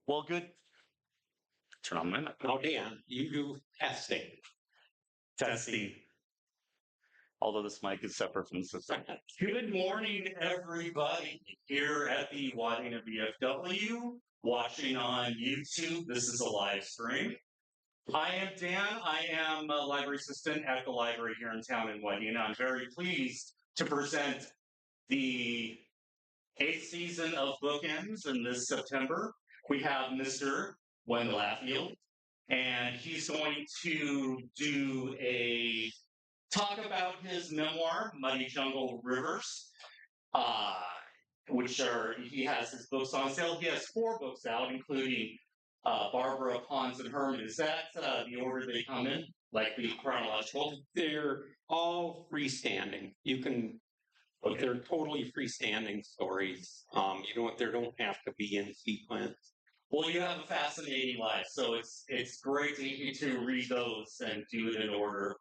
Well, good. Turn on my mic. Oh, Dan, you do testing. Testing. Although this mic is separate from the system. Good morning, everybody, here at the Wadena VFW, watching on YouTube. This is a live stream. I am Dan. I am a library assistant at the library here in town in Wadena. I'm very pleased to present the 8th season of BookEnds in this September. We have Mr. Wendell Affield, and he's going to do a talk about his memoir, Muddy Jungle Rivers, he has his books on sale. He has 4 books out, including Barbara, Pons, and Herman. Is that the order they come in, like the chronological? They're all freestanding. You can, they're totally freestanding stories. They don't have to be in sequence. Well, you have a fascinating life, so it's great to read those and do it in order.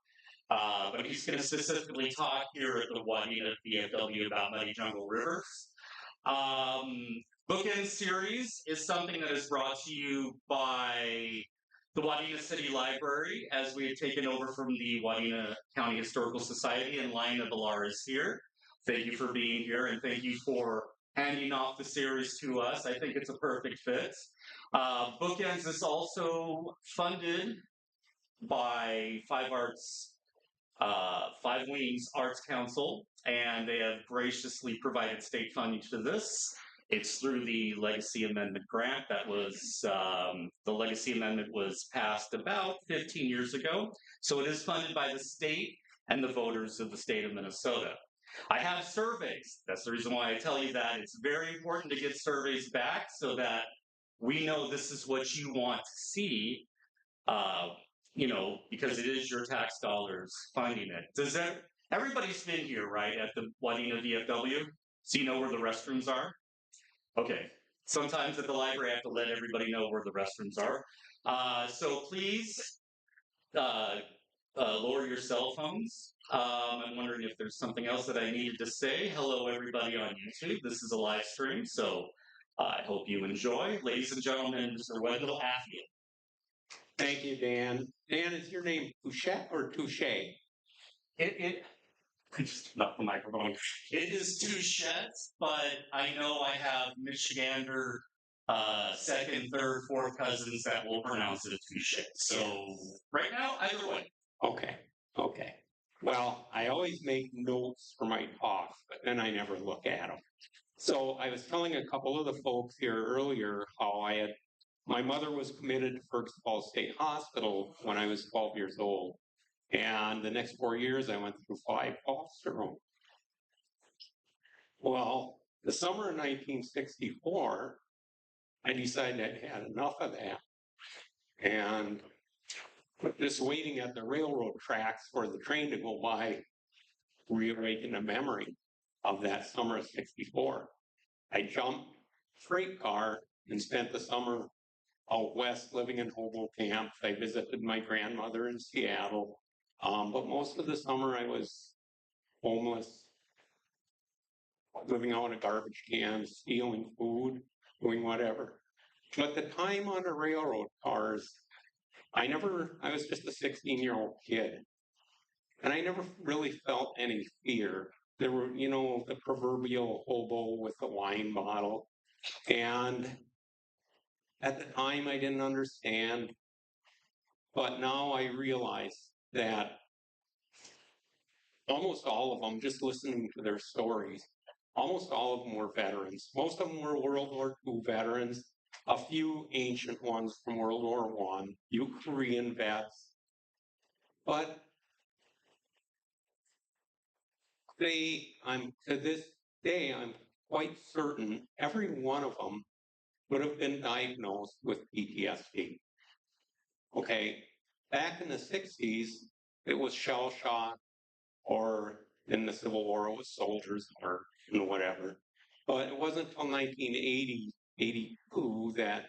But he's going to specifically talk here at the Wadena VFW about Muddy Jungle Rivers. Bookend series is something that is brought to you by the Wadena City Library, as we have taken over from the Wadena County Historical Society, and Lina Villar is here. Thank you for being here, and thank you for handing off the series to us. I think it's a perfect fit. Bookends is also funded by Five Wings Arts Council, and they have graciously provided state funding to this. It's through the Legacy Amendment grant that was, the Legacy Amendment was passed about 15 years ago. So it is funded by the state and the voters of the state of Minnesota. I have surveys. That's the reason why I tell you that. It's very important to get surveys back so that we know this is what you want to see, because it is your tax dollars funding it. Everybody's been here, right, at the Wadena VFW? So you know where the restrooms are? Okay. Sometimes at the library, I have to let everybody know where the restrooms are. So please lower your cell phones. I'm wondering if there's something else that I needed to say. Hello, everybody on YouTube. This is a live stream, so I hope you enjoy. Ladies and gentlemen, Mr. Wendell Affield. Thank you, Dan. Dan, is your name Touchette or Touche? Just not the microphone. It is Touchette, but I know I have Michigander, second, third, fourth cousins that will pronounce it a Touchette. So right now, either way. Okay. Well, I always make notes for my talks, but then I never look at them. So I was telling a couple of the folks here earlier how my mother was committed to Ferguson Falls State Hospital when I was 12 years old. And the next 4 years, I went through 5 foster homes. Well, the summer of 1964, I decided I'd had enough of that. And just waiting at the railroad tracks for the train to go by reawakened a memory of that summer of 64. I jumped freight car and spent the summer out west living in hobo camps. I visited my grandmother in Seattle. But most of the summer I was homeless, living out of garbage cans, stealing food, doing whatever. But the time on the railroad cars, I was just a 16-year-old kid. And I never really felt any fear. There were, the proverbial hobo with the wine bottle. And at the time, I didn't understand. But now I realize that almost all of them, just listening to their stories, almost all of them were veterans. Most of them were World War II veterans, a few ancient ones from World War I, few Korean vets. But to this day, I'm quite certain every one of them would have been diagnosed with PTSD. Okay, back in the 60s, it was shell shock, or in the Civil War, it was soldiers or whatever. But it wasn't until 1980, 82 that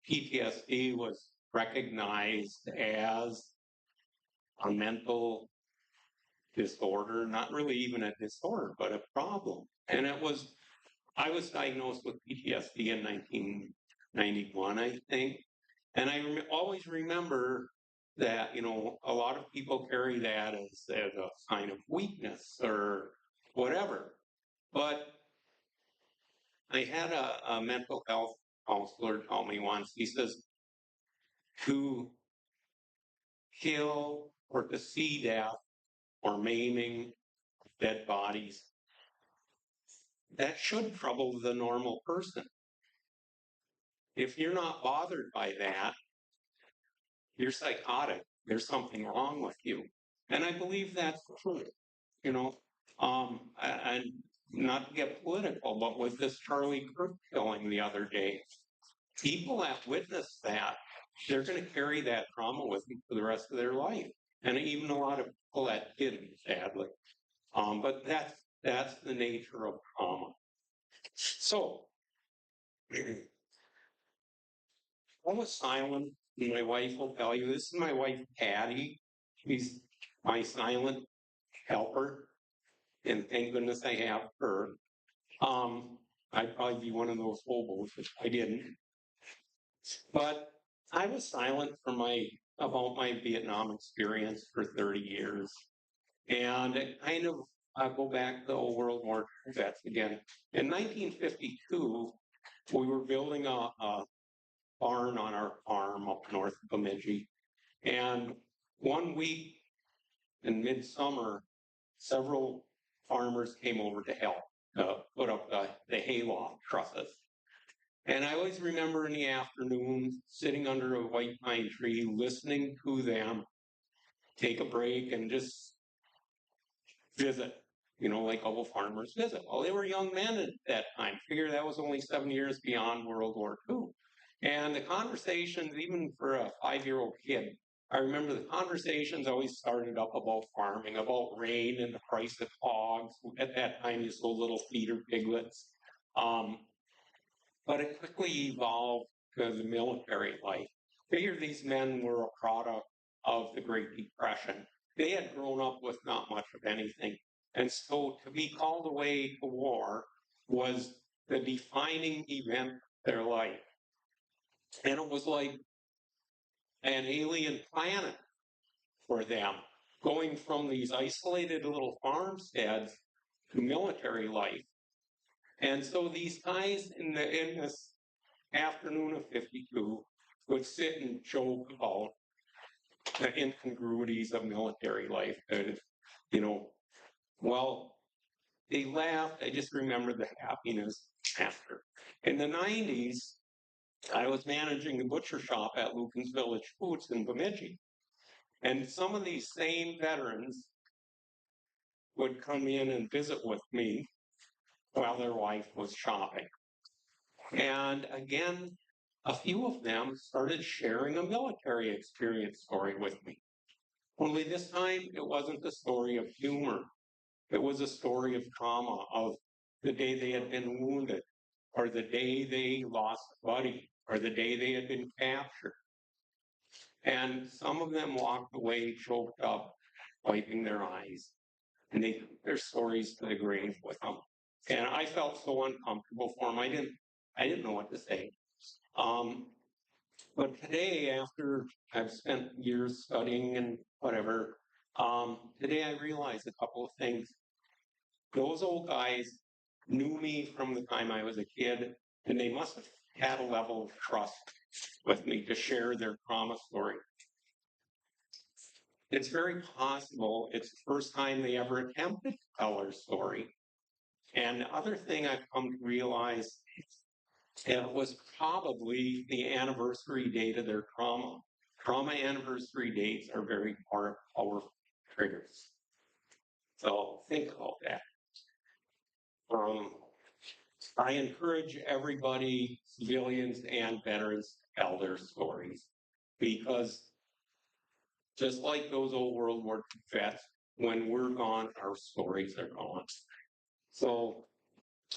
PTSD was recognized as a mental disorder, not really even a disorder, but a problem. And I was diagnosed with PTSD in 91, I think. And I always remember that, a lot of people carry that as a sign of weakness or whatever. But I had a mental health counselor tell me once, he says, to kill or to see death or maiming dead bodies, that should trouble the normal person. If you're not bothered by that, you're psychotic. There's something wrong with you. And I believe that's true, and not to get political, but with this Charlie Kirk killing the other day, people that witness that, they're going to carry that trauma with them for the rest of their life. And even a lot of people that didn't, sadly. But that's the nature of trauma. So, I was silent, and my wife will tell you, this is my wife, Patty. She's my silent helper, and thank goodness I have her. I'd probably be one of those hobos if I didn't. But I was silent about my Vietnam experience for 30 years. And it kind of, I go back to the old World War II vets again. In 1952, we were building a barn on our farm up north of Bemidji. And one week in midsummer, several farmers came over to help put up the hayloft trusses. And I always remember in the afternoon sitting under a white pine tree, listening to them take a break and just visit, like all farmers visit. Well, they were young men at that time. Figure that was only 7 years beyond World War II. And the conversations, even for a 5-year-old kid, I remember the conversations always started up about farming, about rain and the price of hogs. At that time, you sold little feeder piglets. But it quickly evolved to the military life. Figure these men were a product of the Great Depression. They had grown up with not much of anything. And so to be called away to war was the defining event of their life. And it was like an alien planet for them, going from these isolated little farmsteads to military life. And so these guys in this afternoon of 52 would sit and joke about the incongruities of military life. Well, they laughed. I just remember the happiness after. In the 90s, I was managing the butcher shop at Lucan's Village Foods in Bemidji. And some of these same veterans would come in and visit with me while their wife was shopping. And again, a few of them started sharing a military experience story with me. Only this time, it wasn't a story of humor. It was a story of trauma, of the day they had been wounded, or the day they lost a buddy, or the day they had been captured. And some of them walked away choked up, wiping their eyes. And they took their stories to the grave with them. And I felt so uncomfortable for them. I didn't know what to say. But today, after I've spent years studying and whatever, today I realized a couple of things. Those old guys knew me from the time I was a kid, and they must have had a level of trust with me to share their trauma story. It's very possible it's the first time they ever attempted to tell their story. And the other thing I've come to realize, it was probably the anniversary date of their trauma. Trauma anniversary dates are very powerful triggers. So think about that. I encourage everybody, civilians and veterans, to tell their stories, because just like those old World War II vets, when we're gone, our stories are gone. So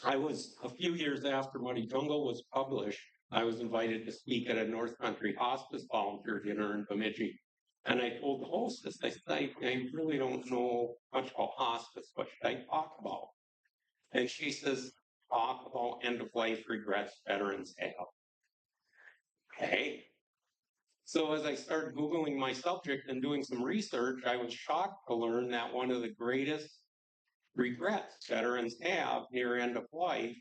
I was, a few years after Muddy Jungle was published, I was invited to speak at a North Country Hospice volunteer dinner in Bemidji. And I told the hostess, I said, I really don't know much about hospice. What should I talk about? And she says, talk about end-of-life regrets veterans have. So as I started Googling my subject and doing some research, I was shocked to learn that one of the greatest regrets veterans have near end of life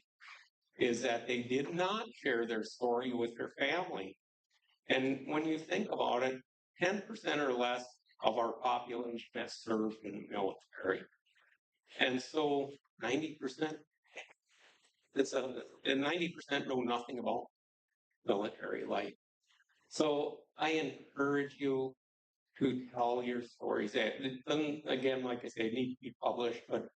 is that they did not share their story with their family. And when you think about it, 10% or less of our population has served in the military. And so 90%, and 90% know nothing about military life. So I encourage you to tell your stories. It doesn't, again, like I say, need to be published, but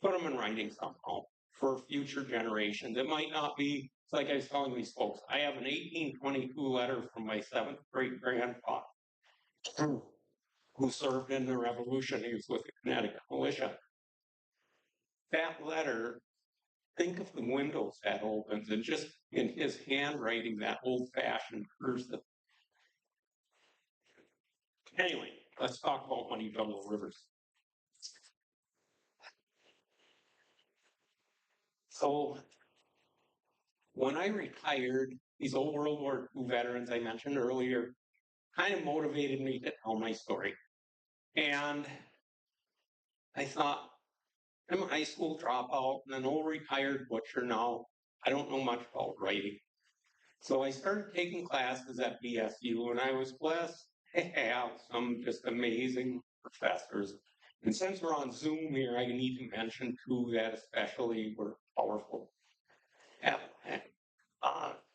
put them in writing somehow for future generations. It might not be, it's like I was telling these folks, I have an 1822 letter from my 7th great grandfather who served in the Revolution. He was with the Connecticut militia. That letter, think of the windows that opens and just in his handwriting, that old-fashioned cursive. Anyway, let's talk about Money Jumble Rivers. So when I retired, these old World War II veterans I mentioned earlier kind of motivated me to tell my story. And I thought, I'm a high school dropout and an old retired butcher now. I don't know much about writing. So I started taking classes at BSU, and I was blessed to have some just amazing professors. And since we're on Zoom here, I need to mention two that especially were powerful.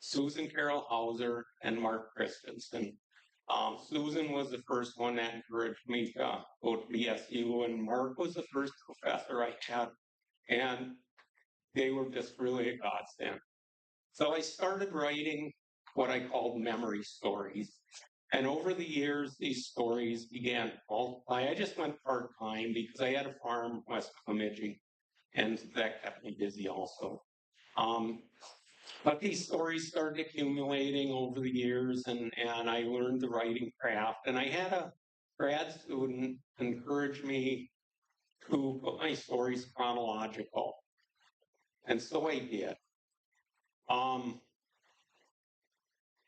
Susan Carol Hauser and Mark Christensen. Susan was the first one that encouraged me to go to BSU, and Mark was the first professor I had, and they were just really a godsend. So I started writing what I called memory stories. And over the years, these stories began to multiply. I just went part-time because I had a farm west of Bemidji, and that kept me busy also. But these stories started accumulating over the years, and I learned the writing craft. And I had a grad student encourage me to put my stories chronological. And so I did.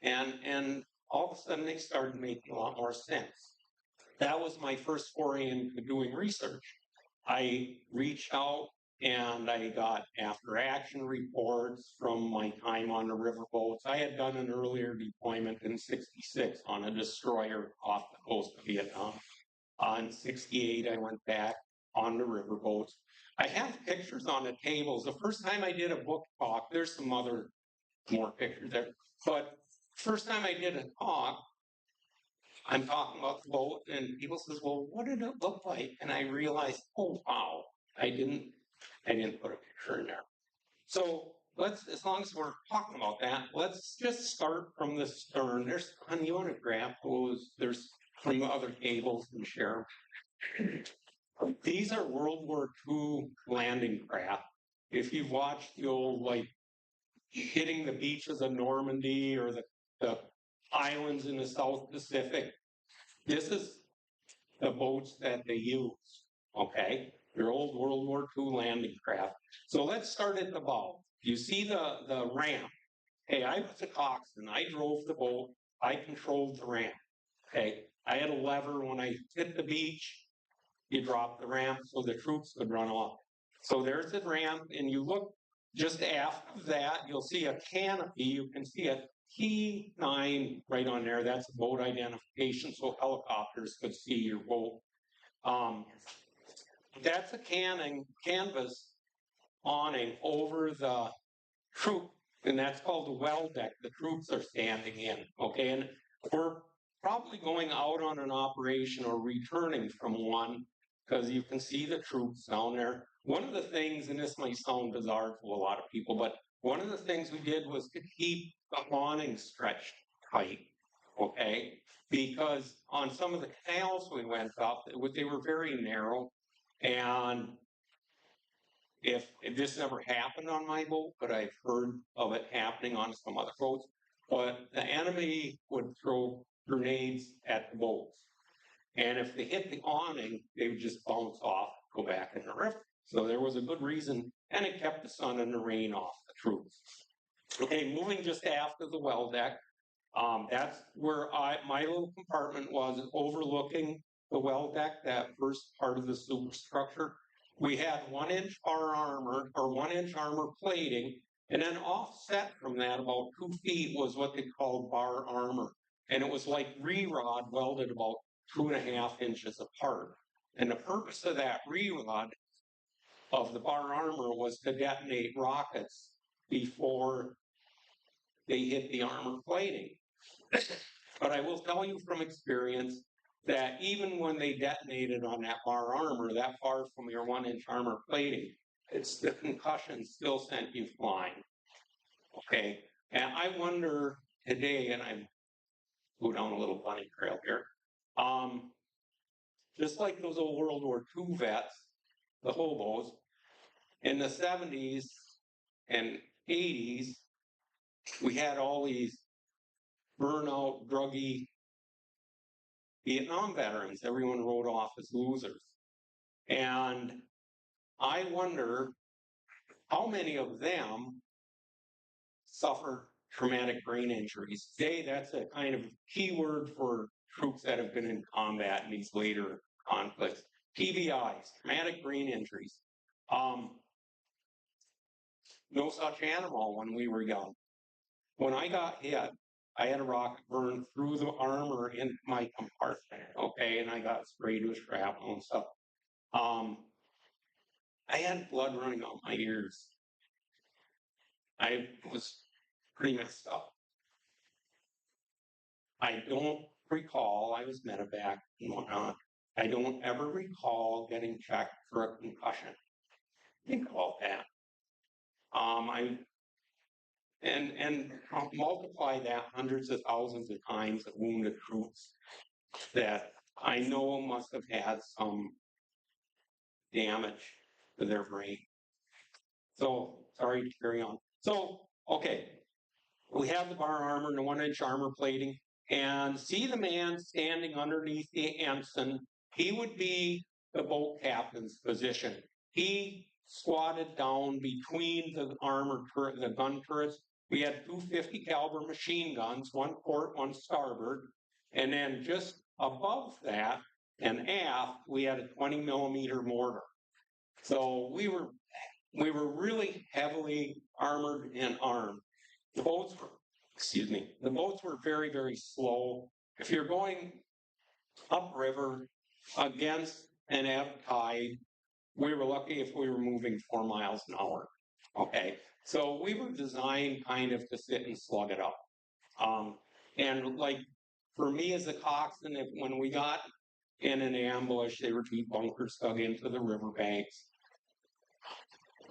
And all of a sudden, they started making a lot more sense. That was my first foray into doing research. I reached out and I got after action reports from my time on the riverboats. I had done an earlier deployment in '66 on a destroyer off the coast of Vietnam. In '68, I went back on the riverboats. I have pictures on the tables. The first time I did a book talk, there's some other more pictures there, but first time I did a talk, I'm talking about the boat, and people says, well, what did it look like? And I realized, oh, wow, I didn't put a picture in there. So let's, as long as we're talking about that, let's just start from the stern. There's, honey, you want to grab those? There's some other cables and share them. These are World War II landing craft. If you've watched the old, like, hitting the beaches of Normandy or the islands in the South Pacific, this is the boats that they use, okay? Your old World War II landing craft. So let's start at the bow. You see the ramp. Hey, I was a coxswain. I drove the boat. I controlled the ramp, okay? I had a lever. When I hit the beach, you drop the ramp so the troops could run off. So there's the ramp, and you look just after that, you'll see a canopy. You can see a T9 right on there. That's boat identification, so helicopters could see your boat. That's a canvas awning over the troop, and that's called the well deck. The troops are standing in, okay? And we're probably going out on an operation or returning from one, because you can see the troops down there. One of the things, and this might sound bizarre to a lot of people, but one of the things we did was to keep the awning stretched tight, okay? Because on some of the canals we went up, they were very narrow, and if this never happened on my boat, but I've heard of it happening on some other boats, but the enemy would throw grenades at the boats. And if they hit the awning, they would just bounce off, go back in the river. So there was a good reason, and it kept the sun and the rain off the troops. Okay, moving just after the well deck, That's where my little compartment was, overlooking the well deck, that first part of the superstructure. We had 1-inch bar armor or 1-inch armor plating, and then offset from that about 2 feet was what they called bar armor. And it was like re-rod welded about 2.5 inches apart. And the purpose of that re-rod of the bar armor was to detonate rockets before they hit the armor plating. But I will tell you from experience that even when they detonated on that bar armor, that far from your 1-inch armor plating, it's the concussion still sent you flying. Okay, and I wonder today, and I go down a little bunny trail here, just like those old World War II vets, the hobos, in the 70s and 80s, we had all these burnout, druggy Vietnam veterans. Everyone wrote off as losers. And I wonder how many of them suffer traumatic brain injuries. Today, that's a kind of keyword for troops that have been in combat in these later conflicts. TBIs, traumatic brain injuries. No such animal when we were young. When I got hit, I had a rocket burn through the armor in my compartment, okay, and I got sprayed with shrapnel and stuff. I had blood running out my ears. I was pretty messed up. I don't recall, I was medevac and whatnot. I don't ever recall getting checked for a concussion. Think about that. And multiply that hundreds of thousands of times of wounded troops that I know must have had some damage to their brain. So, sorry to carry on. So, okay, we have the bar armor and the 1-inch armor plating, and see the man standing underneath the ensign. He would be the boat captain's position. He squatted down between the armor turret, the gun turrets. We had 250 caliber machine guns, one port, one starboard, and then just above that and aft, we had a 20 millimeter mortar. So we were really heavily armored and armed. The boats were very, very slow. If you're going upriver against an ebb tide, we were lucky if we were moving 4 miles an hour. Okay, so we were designed kind of to sit and slug it up. And like for me as a coxswain, when we got in an ambush, they were 2 bunkers dug into the riverbanks.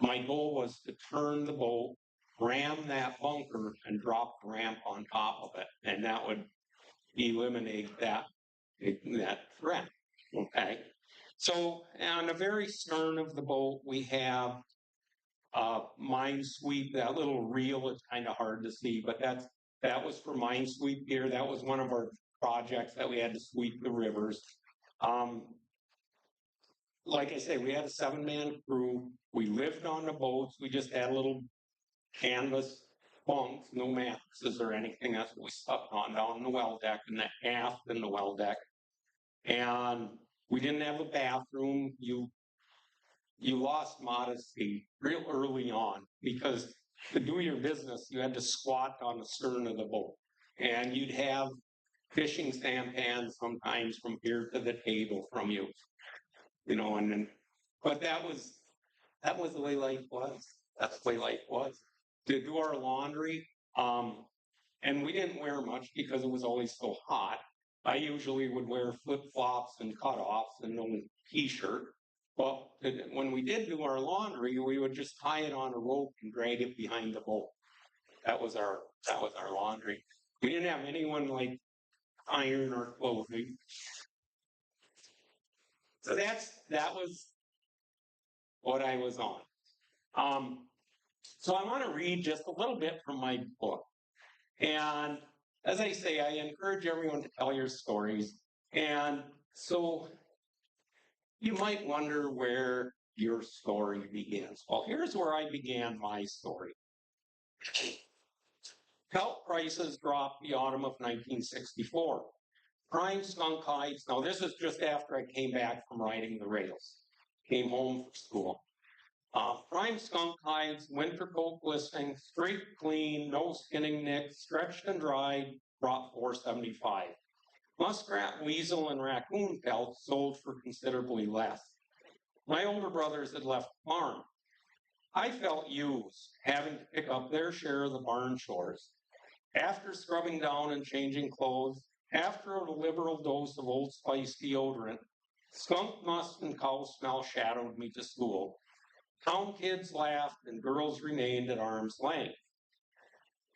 My goal was to turn the boat, ram that bunker, and drop the ramp on top of it, and that would eliminate that threat. Okay, so on the very stern of the boat, we have mine sweep. That little reel is kind of hard to see, but that was for mine sweep gear. That was one of our projects that we had to sweep the rivers. Like I say, we had a 7-man crew. We lived on the boats. We just had little canvas bunks, no mattresses or anything. That's what we slept on down the well deck and the aft in the well deck. And we didn't have a bathroom. You lost modesty real early on because to do your business, you had to squat on the stern of the boat. And you'd have fishing sampans sometimes from here to the table from you. You know, but that was the way life was. That's the way life was. To do our laundry, and we didn't wear much because it was always so hot. I usually would wear flip-flops and cutoffs and no t-shirt. But when we did do our laundry, we would just tie it on a rope and drag it behind the boat. That was our laundry. We didn't have anyone like iron our clothing. So that was what I was on. So I want to read just a little bit from my book. And as I say, I encourage everyone to tell your stories. And so you might wonder where your story begins. Well, here's where I began my story. Pelt prices dropped the autumn of 1964. Prime skunk hides, now this is just after I came back from riding the rails, came home from school. Prime skunk hides, winter coat glistening, straight clean, no skinning nicks, stretched and dried, brought $4.75. Muskrat, weasel, and raccoon pelts sold for considerably less. My older brothers had left the farm. I felt used, having to pick up their share of the barn chores. After scrubbing down and changing clothes, after a liberal dose of Old Spice deodorant, skunk musk and cow smell shadowed me to school. Town kids laughed and girls remained at arm's length.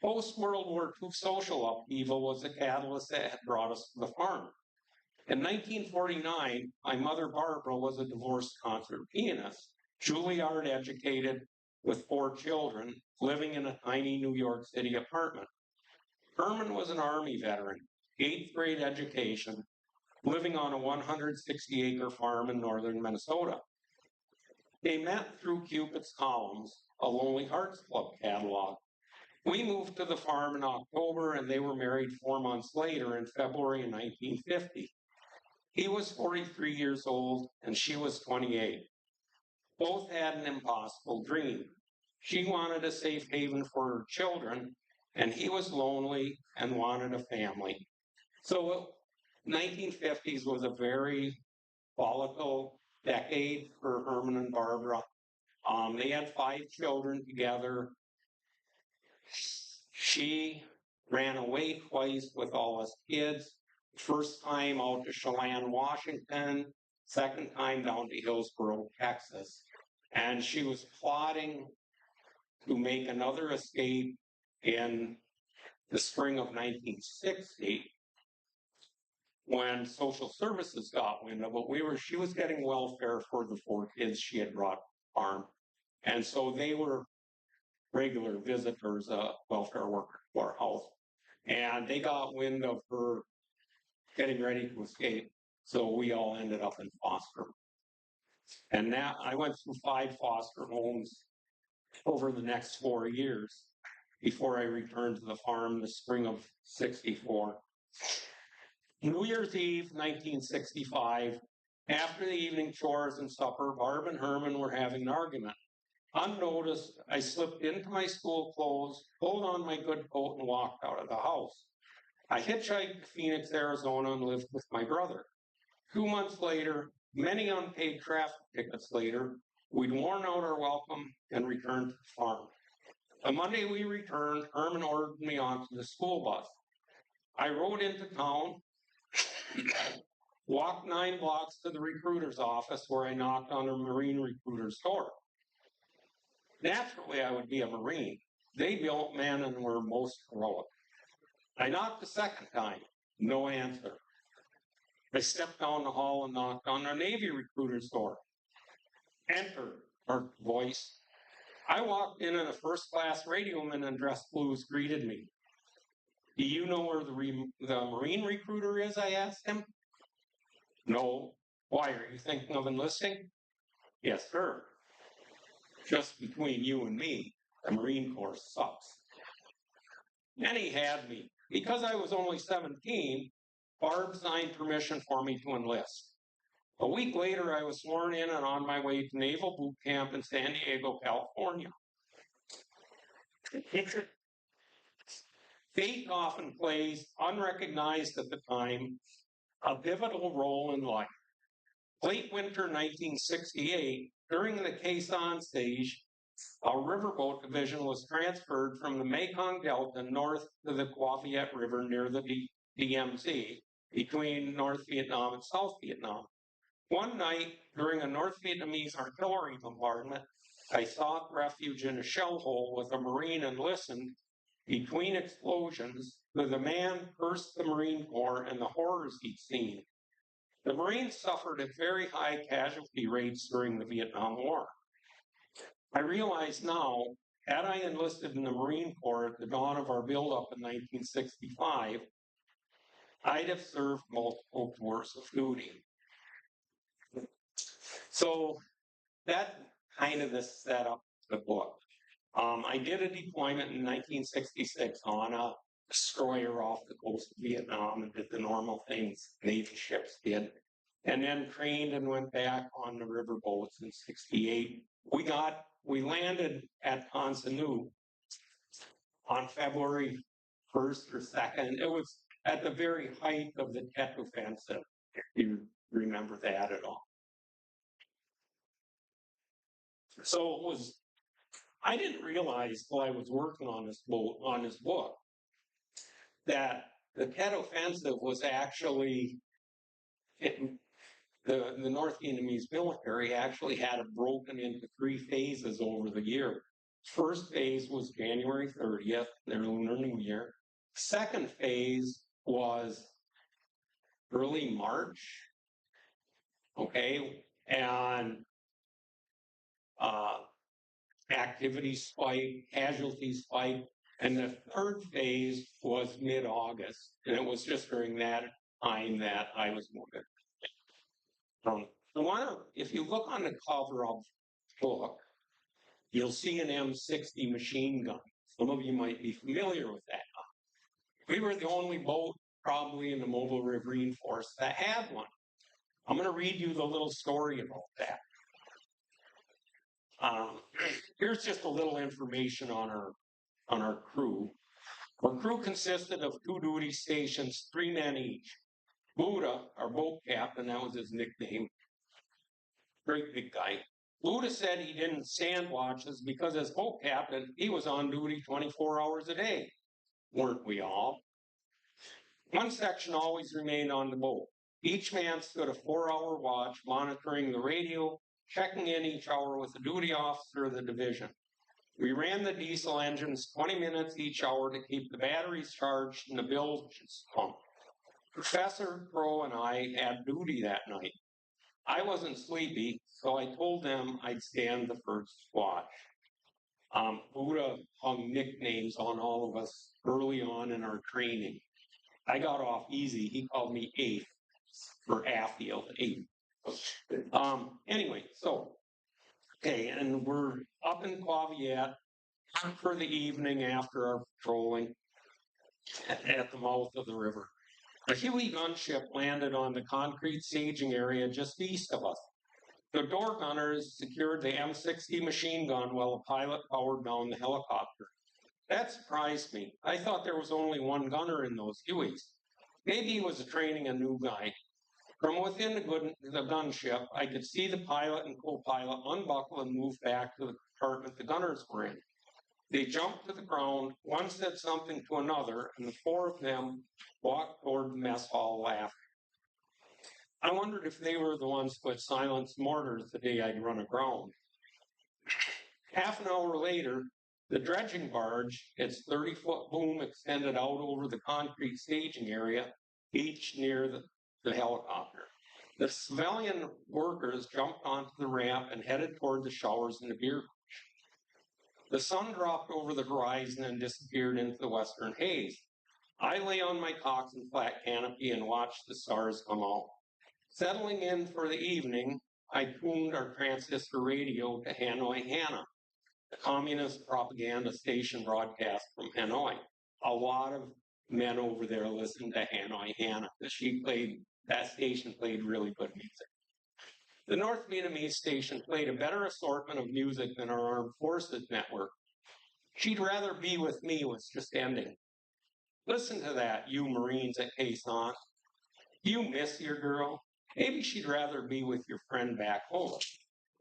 Post-World War II social upheaval was the catalyst that had brought us to the farm. In 1949, my mother Barbara was a divorced concert pianist, Juilliard educated with 4 children, living in a tiny New York City apartment. Herman was an Army veteran, 8th grade education, living on a 160-acre farm in northern Minnesota. They met through Cupid's Columns, a Lonely Hearts Club catalog. We moved to the farm in October, and they were married 4 months later in February of 1950. He was 43 years old, and she was 28. Both had an impossible dream. She wanted a safe haven for her children, and he was lonely and wanted a family. So 1950s was a very volatile decade for Herman and Barbara. They had 5 children together. She ran away twice with all his kids. First time out to Chelan, Washington. Second time down to Hillsborough, Texas. And she was plotting to make another escape in the spring of 1960 when social services got wind of it. She was getting welfare for the 4 kids she had brought farm. And so they were regular visitors, welfare workers to our house. And they got wind of her getting ready to escape. So we all ended up in foster. And now I went through 5 foster homes over the next 4 years before I returned to the farm in the spring of 64. New Year's Eve, 1965, after the evening chores and supper, Barb and Herman were having an argument. Unnoticed, I slipped into my school clothes, pulled on my good coat, and walked out of the house. I hitchhiked to Phoenix, Arizona, and lived with my brother. 2 months later, many unpaid traffic tickets later, we'd worn out our welcome and returned to the farm. The Monday we returned, Herman ordered me onto the school bus. I rode into town, walked 9 blocks to the recruiter's office where I knocked on a Marine recruiter's door. Naturally, I would be a Marine. They built men and were most heroic. I knocked the second time, no answer. I stepped down the hall and knocked on a Navy recruiter's door. Enter, her voice. I walked in and a first-class radioman in dress blues greeted me. Do you know where the Marine recruiter is? I asked him. No. Why, are you thinking of enlisting? Yes, sir. Just between you and me, the Marine Corps sucks. And he had me. Because I was only 17, Barb signed permission for me to enlist. A week later, I was sworn in and on my way to Naval Boot Camp in San Diego, California. Fate often plays, unrecognized at the time, a pivotal role in life. Late winter 1968, during the Quezon stage, a riverboat division was transferred from the Mekong Delta north to the Qua Viet River near the DMZ, between North Vietnam and South Vietnam. One night, during a North Vietnamese artillery bombardment, I sought refuge in a shell hole with a Marine and listened, between explosions, to the man cursed the Marine Corps and the horrors he'd seen. The Marines suffered at very high casualty rates during the Vietnam War. I realize now, had I enlisted in the Marine Corps at the dawn of our buildup in 1965, I'd have served multiple tours of duty. So that kind of the setup of the book. I did a deployment in 1966 on a destroyer off the coast of Vietnam and did the normal things Navy ships did. And then trained and went back on the river boats in 68. We landed at Tan Son Nhut on February 1st or 2nd. It was at the very height of the Tet Offensive, if you remember that at all. So it was, I didn't realize while I was working on this book, that the Tet Offensive was actually, the North Vietnamese military actually had it broken into 3 phases over the year. First phase was January 30th, their Lunar New Year. Second phase was early March, okay, and activities spike, casualties spike, and the third phase was mid-August, and it was just during that time that I was moving. If you look on the cover of the book, you'll see an M60 machine gun. Some of you might be familiar with that. We were the only boat probably in the Mobile Riverine Force that had one. I'm going to read you the little story about that. Here's just a little information on our crew. Our crew consisted of 2 duty stations, 3 men each. Buddha, our boat captain, that was his nickname, great big guy. Buddha said he didn't stand watches because as boat captain, he was on duty 24 hours a day. Weren't we all? One section always remained on the boat. Each man stood a 4-hour watch, monitoring the radio, checking in each hour with the duty officer of the division. We ran the diesel engines 20 minutes each hour to keep the batteries charged and the bilges pumped. Professor Crow and I had duty that night. I wasn't sleepy, so I told them I'd stand the first watch. Buddha hung nicknames on all of us early on in our training. I got off easy. He called me Eighth for Affield, Eighth. Anyway, and we're up in Quaviat for the evening after our patrolling at the mouth of the river. A Huey gunship landed on the concrete staging area just east of us. The door gunners secured the M60 machine gun while a pilot powered down the helicopter. That surprised me. I thought there was only one gunner in those Hueys. Maybe he was training a new guy. From within the gunship, I could see the pilot and co-pilot unbuckle and move back to the compartment the gunners were in. They jumped to the ground, one said something to another, and the 4 of them walked toward the mess hall laughing. I wondered if they were the ones who had silenced mortars the day I'd run aground. Half an hour later, the dredging barge, its 30-foot boom extended out over the concrete staging area, each near the helicopter. The civilian workers jumped onto the ramp and headed toward the showers in the beer. The sun dropped over the horizon and disappeared into the western haze. I lay on my coxswain flat canopy and watched the stars come out. Settling in for the evening, I tuned our transistor radio to Hanoi Hana, the communist propaganda station broadcast from Hanoi. A lot of men over there listened to Hanoi Hana. That station played really good music. The North Vietnamese station played a better assortment of music than our armed forces network. She'd Rather Be With Me was just ending. Listen to that, you Marines at Quezon. You miss your girl? Maybe she'd rather be with your friend back home.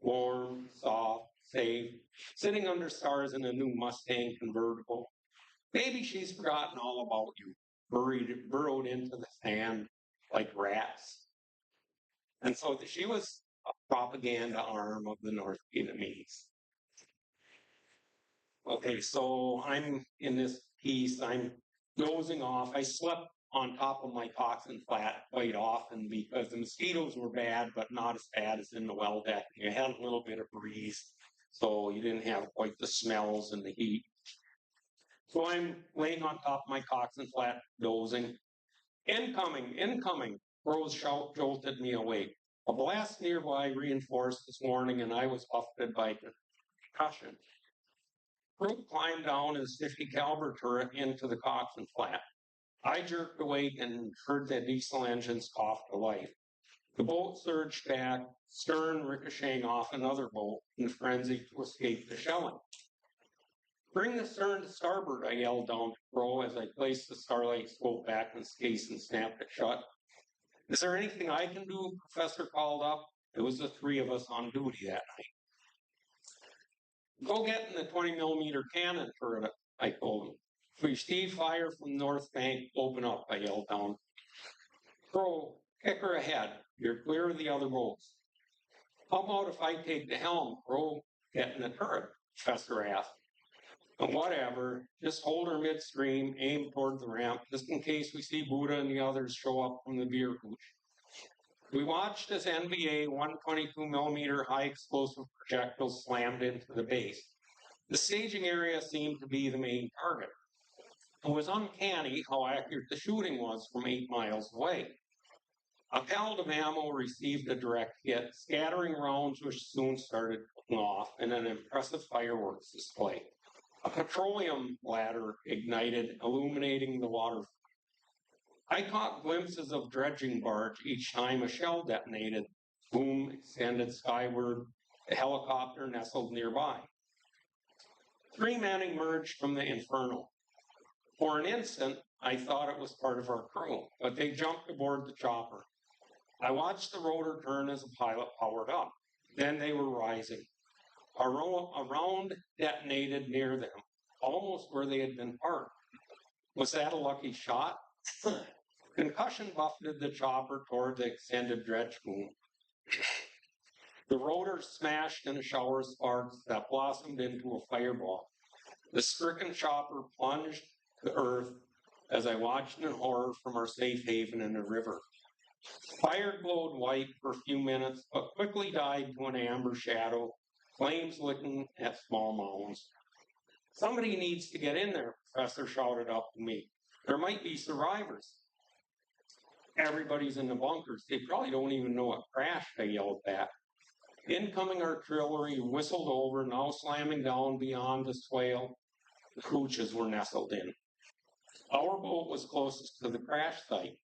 Warm, soft, safe, sitting under stars in a new Mustang convertible. Maybe she's forgotten all about you, burrowed into the sand like rats. And so she was a propaganda arm of the North Vietnamese. Okay, so I'm in this piece, I'm dozing off. I slept on top of my coxswain flat quite often because the mosquitoes were bad, but not as bad as in the well deck. You had a little bit of breeze, so you didn't have quite the smells and the heat. So I'm laying on top of my coxswain flat, dozing. Incoming, Crow's shout jolted me awake. A blast nearby reinforced this morning, and I was buffeted by concussion. Crook climbed down his 50 caliber turret into the coxswain flat. I jerked awake and heard the diesel engines cough to life. The boat surged back, stern ricocheting off another boat in a frenzy to escape the shelling. Bring the stern to starboard, I yelled down to Crow as I placed the Starlight scope back in its case and snapped it shut. Is there anything I can do? Professor called up. It was the three of us on duty that night. Go get in the 20 millimeter cannon turret, I told him. If we receive fire from the north bank, open up, I yelled down. Crow, kick her ahead. You're clear of the other boats. How about if I take the helm, Crow? Get in the turret, Professor asked. Whatever, just hold her midstream, aim toward the ramp, just in case we see Buddha and the others show up from the beer hooch. We watched as NVA 122 millimeter high explosive projectiles slammed into the base. The staging area seemed to be the main target. It was uncanny how accurate the shooting was from 8 miles away. A pellet of ammo received a direct hit, scattering rounds which soon started going off in an impressive fireworks display. A petroleum ladder ignited, illuminating the water. I caught glimpses of dredging barge each time a shell detonated. Boom extended skyward. A helicopter nestled nearby. 3 men emerged from the inferno. For an instant, I thought it was part of our crew, but they jumped aboard the chopper. I watched the rotor turn as the pilot powered up. Then they were rising. A round detonated near them, almost where they had been parked. Was that a lucky shot? Concussion buffeted the chopper toward the extended dredge boom. The rotor smashed in a shower of sparks that blossomed into a fireball. The stricken chopper plunged to earth as I watched in horror from our safe haven in the river. Fire glowed white for a few minutes, but quickly died to an amber shadow, flames licking at small mounds. Somebody needs to get in there, Professor shouted up to me. There might be survivors. Everybody's in the bunkers. They probably don't even know it crashed, I yelled back. Incoming artillery whistled over, now slamming down beyond the swale the hooches were nestled in. Our boat was closest to the crash site.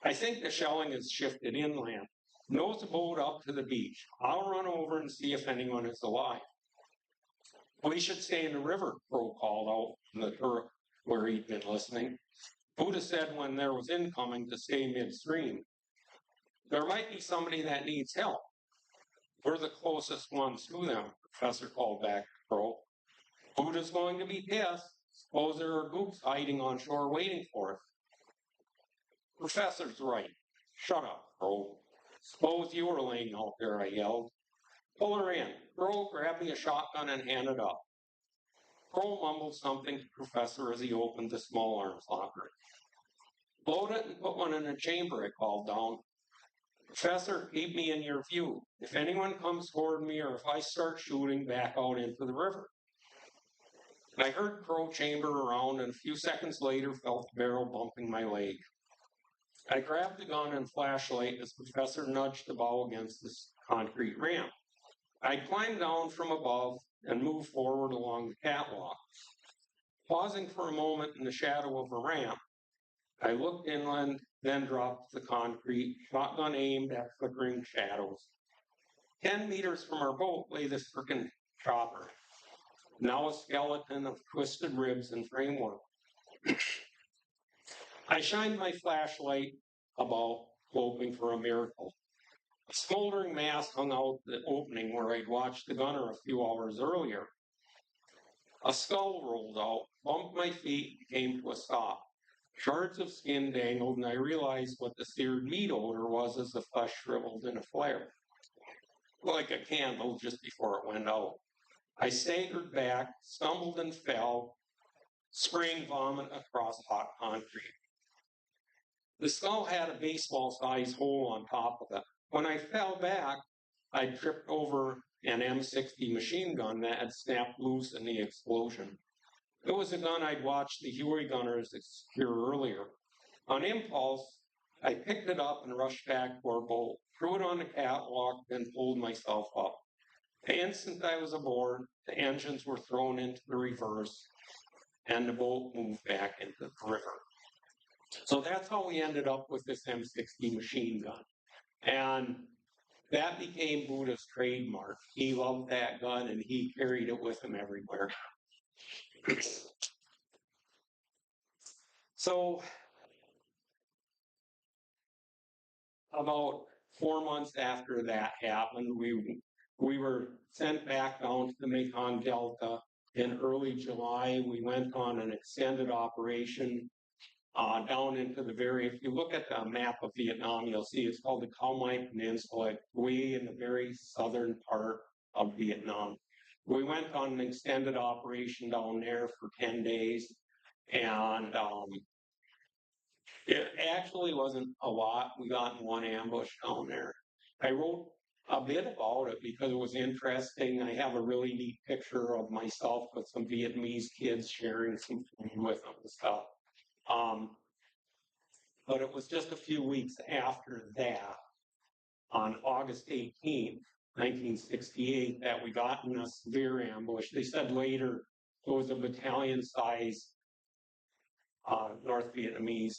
I think the shelling has shifted inland. Nose the boat up to the beach. I'll run over and see if anyone is alive. We should stay in the river, Crow called out from the turret where he'd been listening. Buddha said when there was incoming to stay midstream. There might be somebody that needs help. We're the closest ones to them, Professor called back to Crow. Buddha's going to be pissed. Suppose there are gooks hiding on shore waiting for us. Professor's right. Shut up, Crow. Suppose you were laying out there, I yelled. Pull her in. Crow grabbed me a shotgun and handed up. Crow mumbled something to Professor as he opened the small arms locker. Load it and put one in a chamber, I called down. Professor, keep me in your view. If anyone comes toward me or if I start shooting, back out into the river. I heard Crow chamber around and a few seconds later felt the barrel bumping my leg. I grabbed the gun and flashlight as Professor nudged the bow against the concrete ramp. I climbed down from above and moved forward along the catwalk. Pausing for a moment in the shadow of a ramp, I looked inland, then dropped to the concrete, shotgun aimed at flickering shadows. 10 meters from our boat lay the stricken chopper, now a skeleton of twisted ribs and framework. I shined my flashlight about, hoping for a miracle. A smoldering mass hung out the opening where I'd watched the gunner a few hours earlier. A skull rolled out, bumped my feet, and came to a stop. Shards of skin dangled, and I realized what the seared meat odor was as the flesh shriveled in a flare. Like a candle just before it went out. I staggered back, stumbled and fell, spraying vomit across hot concrete. The skull had a baseball-sized hole on top of it. When I fell back, I tripped over an M60 machine gun that had snapped loose in the explosion. It was a gun I'd watched the Huey gunners secure earlier. On impulse, I picked it up and rushed back to our boat, threw it on the catwalk, then pulled myself up. The instant I was aboard, the engines were thrown into the reverse and the boat moved back into the river. So that's how we ended up with this M60 machine gun. And that became Buddha's trademark. He loved that gun and he carried it with him everywhere. So about 4 months after that happened, we were sent back down to the Mekong Delta. In early July, we went on an extended operation down into the if you look at the map of Vietnam, you'll see it's called the Khao Mai Peninsula, way in the very southern part of Vietnam. We went on an extended operation down there for 10 days, and it actually wasn't a lot. We got in one ambush down there. I wrote a bit about it because it was interesting. I have a really neat picture of myself with some Vietnamese kids sharing some food with them and stuff. But it was just a few weeks after that, on August 18th, 1968, that we got in a severe ambush. They said later it was a battalion-size North Vietnamese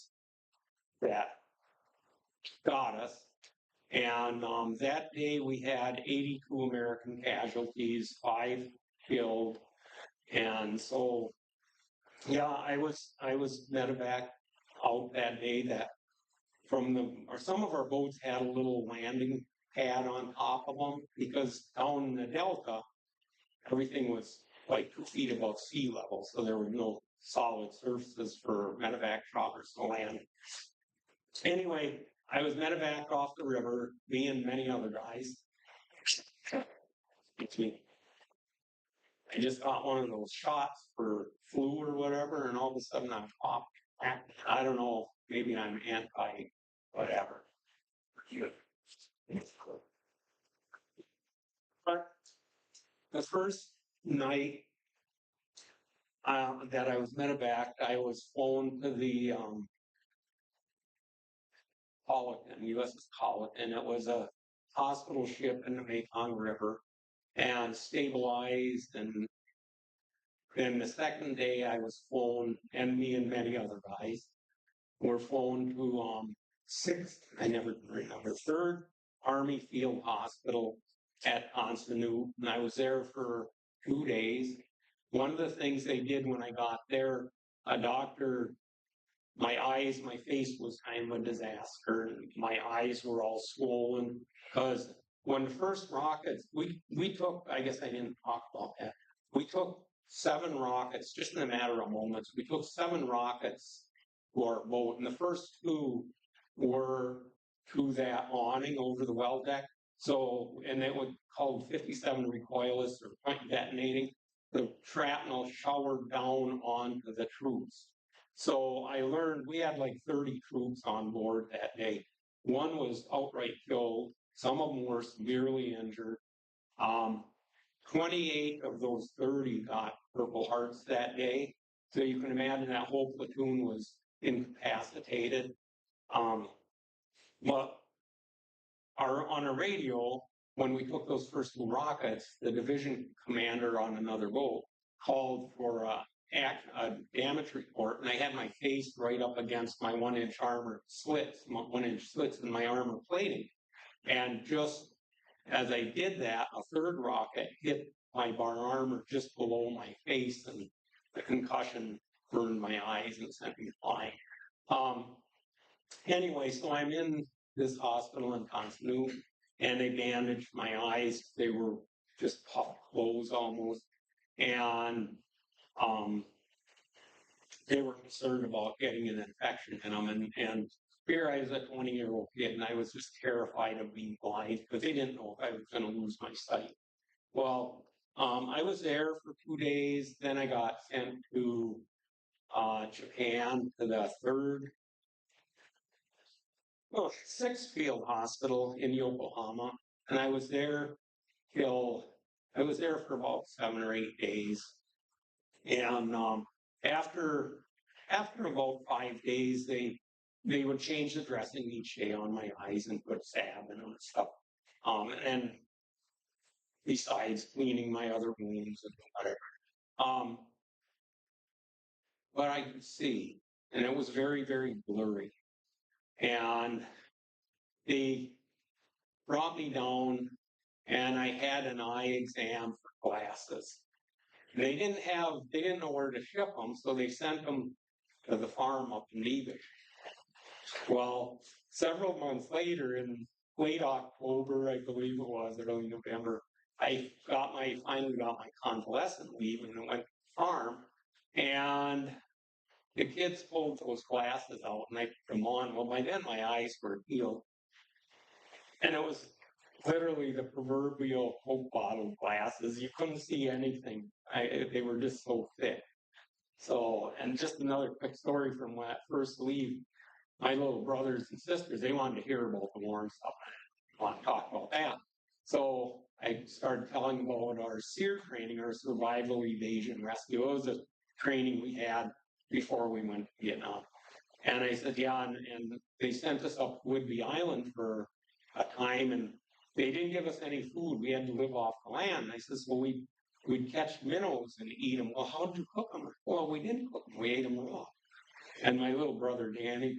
that got us. And that day we had 82 American casualties, 5 killed. And so, yeah, I was medevac out that day. That some of our boats had a little landing pad on top of them because down in the Delta, everything was like 2 feet above sea level, so there were no solid surfaces for medevac choppers to land. Anyway, I was medevac off the river, me and many other guys. Excuse me. I just got one of those shots for flu or whatever, and all of a sudden I'm popped. I don't know, maybe I'm anti-whatever. But the first night that I was medevac, I was flown to the Politan, USS Politan. It was a hospital ship in the Mekong River and stabilized. And then the second day I was flown, and me and many other guys were flown to 3rd Army Field Hospital at Consonu, and I was there for 2 days. One of the things they did when I got there, a doctor, my face was kind of a disaster. My eyes were all swollen because when the first rockets, we took, I guess I didn't talk about that. We took 7 rockets just in a matter of moments. We took 7 rockets to our boat, and the first 2 were to that awning over the well deck. So, and they were called 57 recoilless or point detonating. The shrapnel showered down onto the troops. So I learned we had like 30 troops on board that day. One was outright killed. Some of them were severely injured. 28 of those 30 got Purple Hearts that day. So you can imagine that whole platoon was incapacitated. But on a radio, when we took those first 2 rockets, the division commander on another boat called for a damage report, and I had my face right up against my 1-inch armor slits, 1-inch slits in my armor plating. And just as I did that, a 3rd rocket hit my bar armor just below my face, and the concussion burned my eyes and sent me flying. Anyway, so I'm in this hospital in Consonu, and they bandaged my eyes. They were just puffed closed almost. And they were concerned about getting an infection in them. And here I was a 20-year-old kid, and I was just terrified of being blind because they didn't know if I was going to lose my sight. Well, I was there for 2 days. Then I got sent to Japan to the 6th Field Hospital in Yokohama, and I was there for about 7 or 8 days. And after about 5 days, they would change the dressing each day on my eyes and put salve in them and stuff. And besides cleaning my other wounds and whatever. But I could see, and it was very, very blurry. And they brought me down, and I had an eye exam for glasses. They didn't know where to ship them, so they sent them to the farm up in Bemidji. Well, several months later, in late October, I believe it was, early November, I finally got my convalescent leave and went to the farm, and the kids pulled those glasses out and I put them on. Well, by then my eyes were healed, and it was literally the proverbial Coke bottle glasses. You couldn't see anything. They were just so thick. So, and just another quick story from when I first leave. My little brothers and sisters, they wanted to hear about the war and stuff. I want to talk about that. So I started telling about our SEER training, our Survival, Evasion, Rescue. It was a training we had before we went to Vietnam. And I said, yeah, and they sent us up Whidbey Island for a time, and they didn't give us any food. We had to live off the land. I says, well, we'd catch minnows and eat them. Well, how'd you cook them? Well, we didn't cook them. We ate them raw. And my little brother, Danny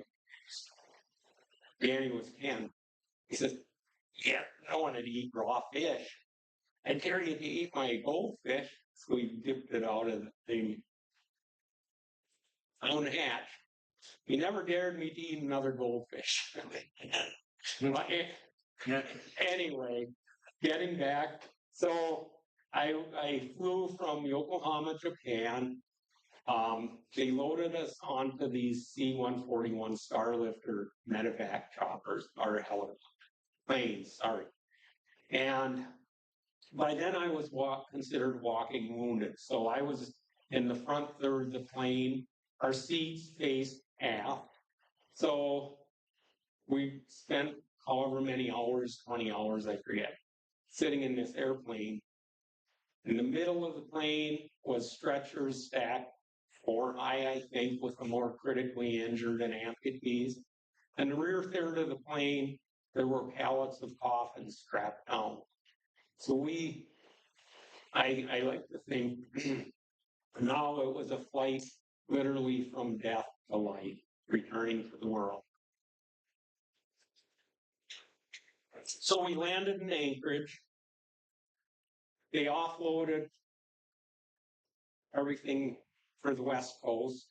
was 10. He says, yeah, I wanted to eat raw fish. I dare you to eat my goldfish. So we dipped it out of the own hatch. He never dared me to eat another goldfish. Anyway, getting back. So I flew from Yokohama, Japan. They loaded us onto these C-141 Starlifter medevac choppers, or planes, sorry. And by then I was considered walking wounded. So I was in the front third of the plane. Our seats faced aft. So we spent however many hours, 20 hours, I forget, sitting in this airplane. In the middle of the plane was stretchers stacked 4 high, I think, with the more critically injured and amputees. And the rear third of the plane, there were pallets of coffins strapped down. So I like to think now it was a flight literally from death to life, returning to the world. So we landed in Anchorage. They offloaded everything for the West Coast.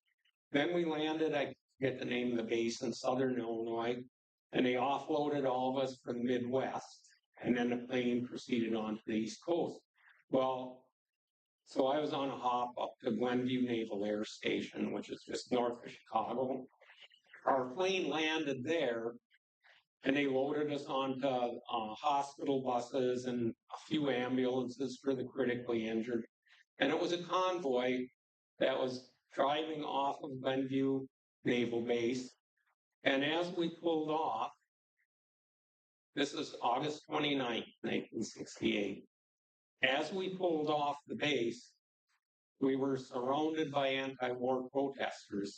Then we landed, I forget the name of the base, in Southern Illinois, and they offloaded all of us for the Midwest. And then the plane proceeded on to the East Coast. Well, so I was on a hop up to Glenview Naval Air Station, which is just north of Chicago. Our plane landed there, and they loaded us onto hospital buses and a few ambulances for the critically injured. And it was a convoy that was driving off of Glenview Naval Base. And as we pulled off, this is August 29th, 1968. As we pulled off the base, we were surrounded by anti-war protesters,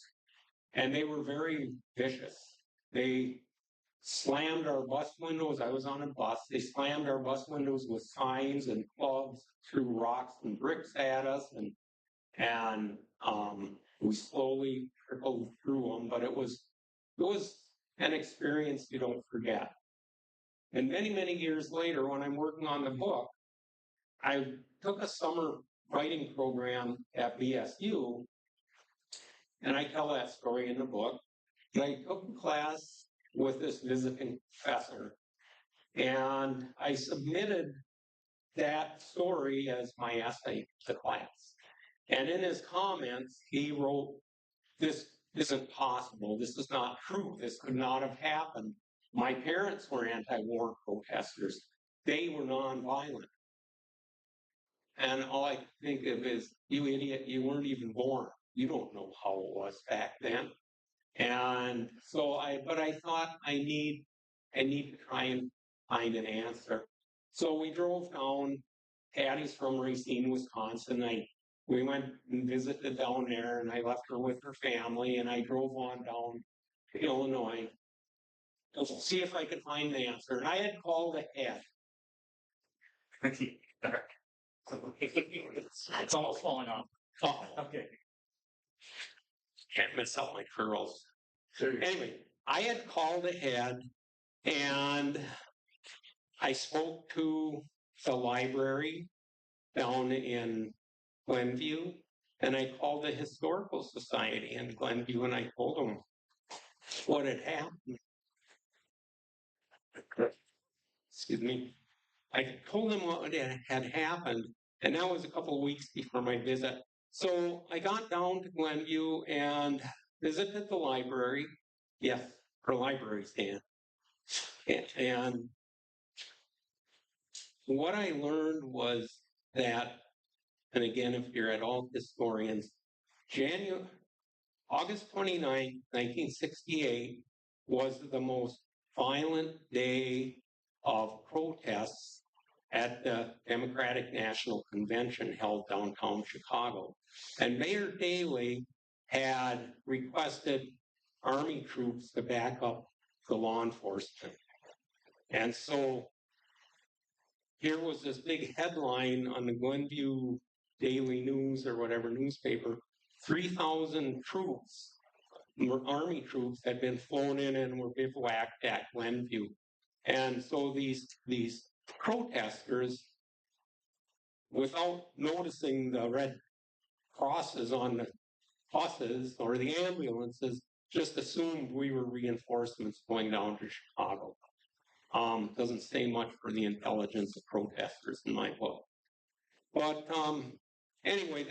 and they were very vicious. They slammed our bus windows. I was on a bus. They slammed our bus windows with signs and clubs, threw rocks and bricks at us, and we slowly trickled through them. But it was an experience you don't forget. And many, many years later, when I'm working on the book, I took a summer writing program at BSU, and I tell that story in the book. And I took a class with this visiting professor, and I submitted that story as my essay to class. And in his comments, he wrote, "This isn't possible. This is not true. This could not have happened. My parents were anti-war protesters. They were nonviolent." And all I think of is, you idiot, you weren't even born. You don't know how it was back then. And so I thought I need to try and find an answer. So we drove down. Patty's from Racine, Wisconsin. We went and visited down there, and I left her with her family, and I drove on down to Illinois to see if I could find an answer. And I had called ahead. It's almost falling off. Oh, Okay. can't miss out my curls. Anyway, I had called ahead and I spoke to the library down in Glenview, and I called the Historical Society in Glenview and I told them what had happened. Excuse me. I told them what had happened, and that was a couple of weeks before my visit. So I got down to Glenview and visited the library. Yes, her library stand. And what I learned was that, and again, if you're at all historians, August 29, 1968 was the most violent day of protests at the Democratic National Convention held downtown Chicago. And Mayor Daley had requested Army troops to back up the law enforcement. And so here was this big headline on the Glenview Daily News or whatever newspaper, 3,000 troops, Army troops had been flown in and were bivouacked at Glenview. And so these protesters, without noticing the red crosses on the buses or the ambulances, just assumed we were reinforcements going down to Chicago. Doesn't say much for the intelligence of protesters in my book. But anyway,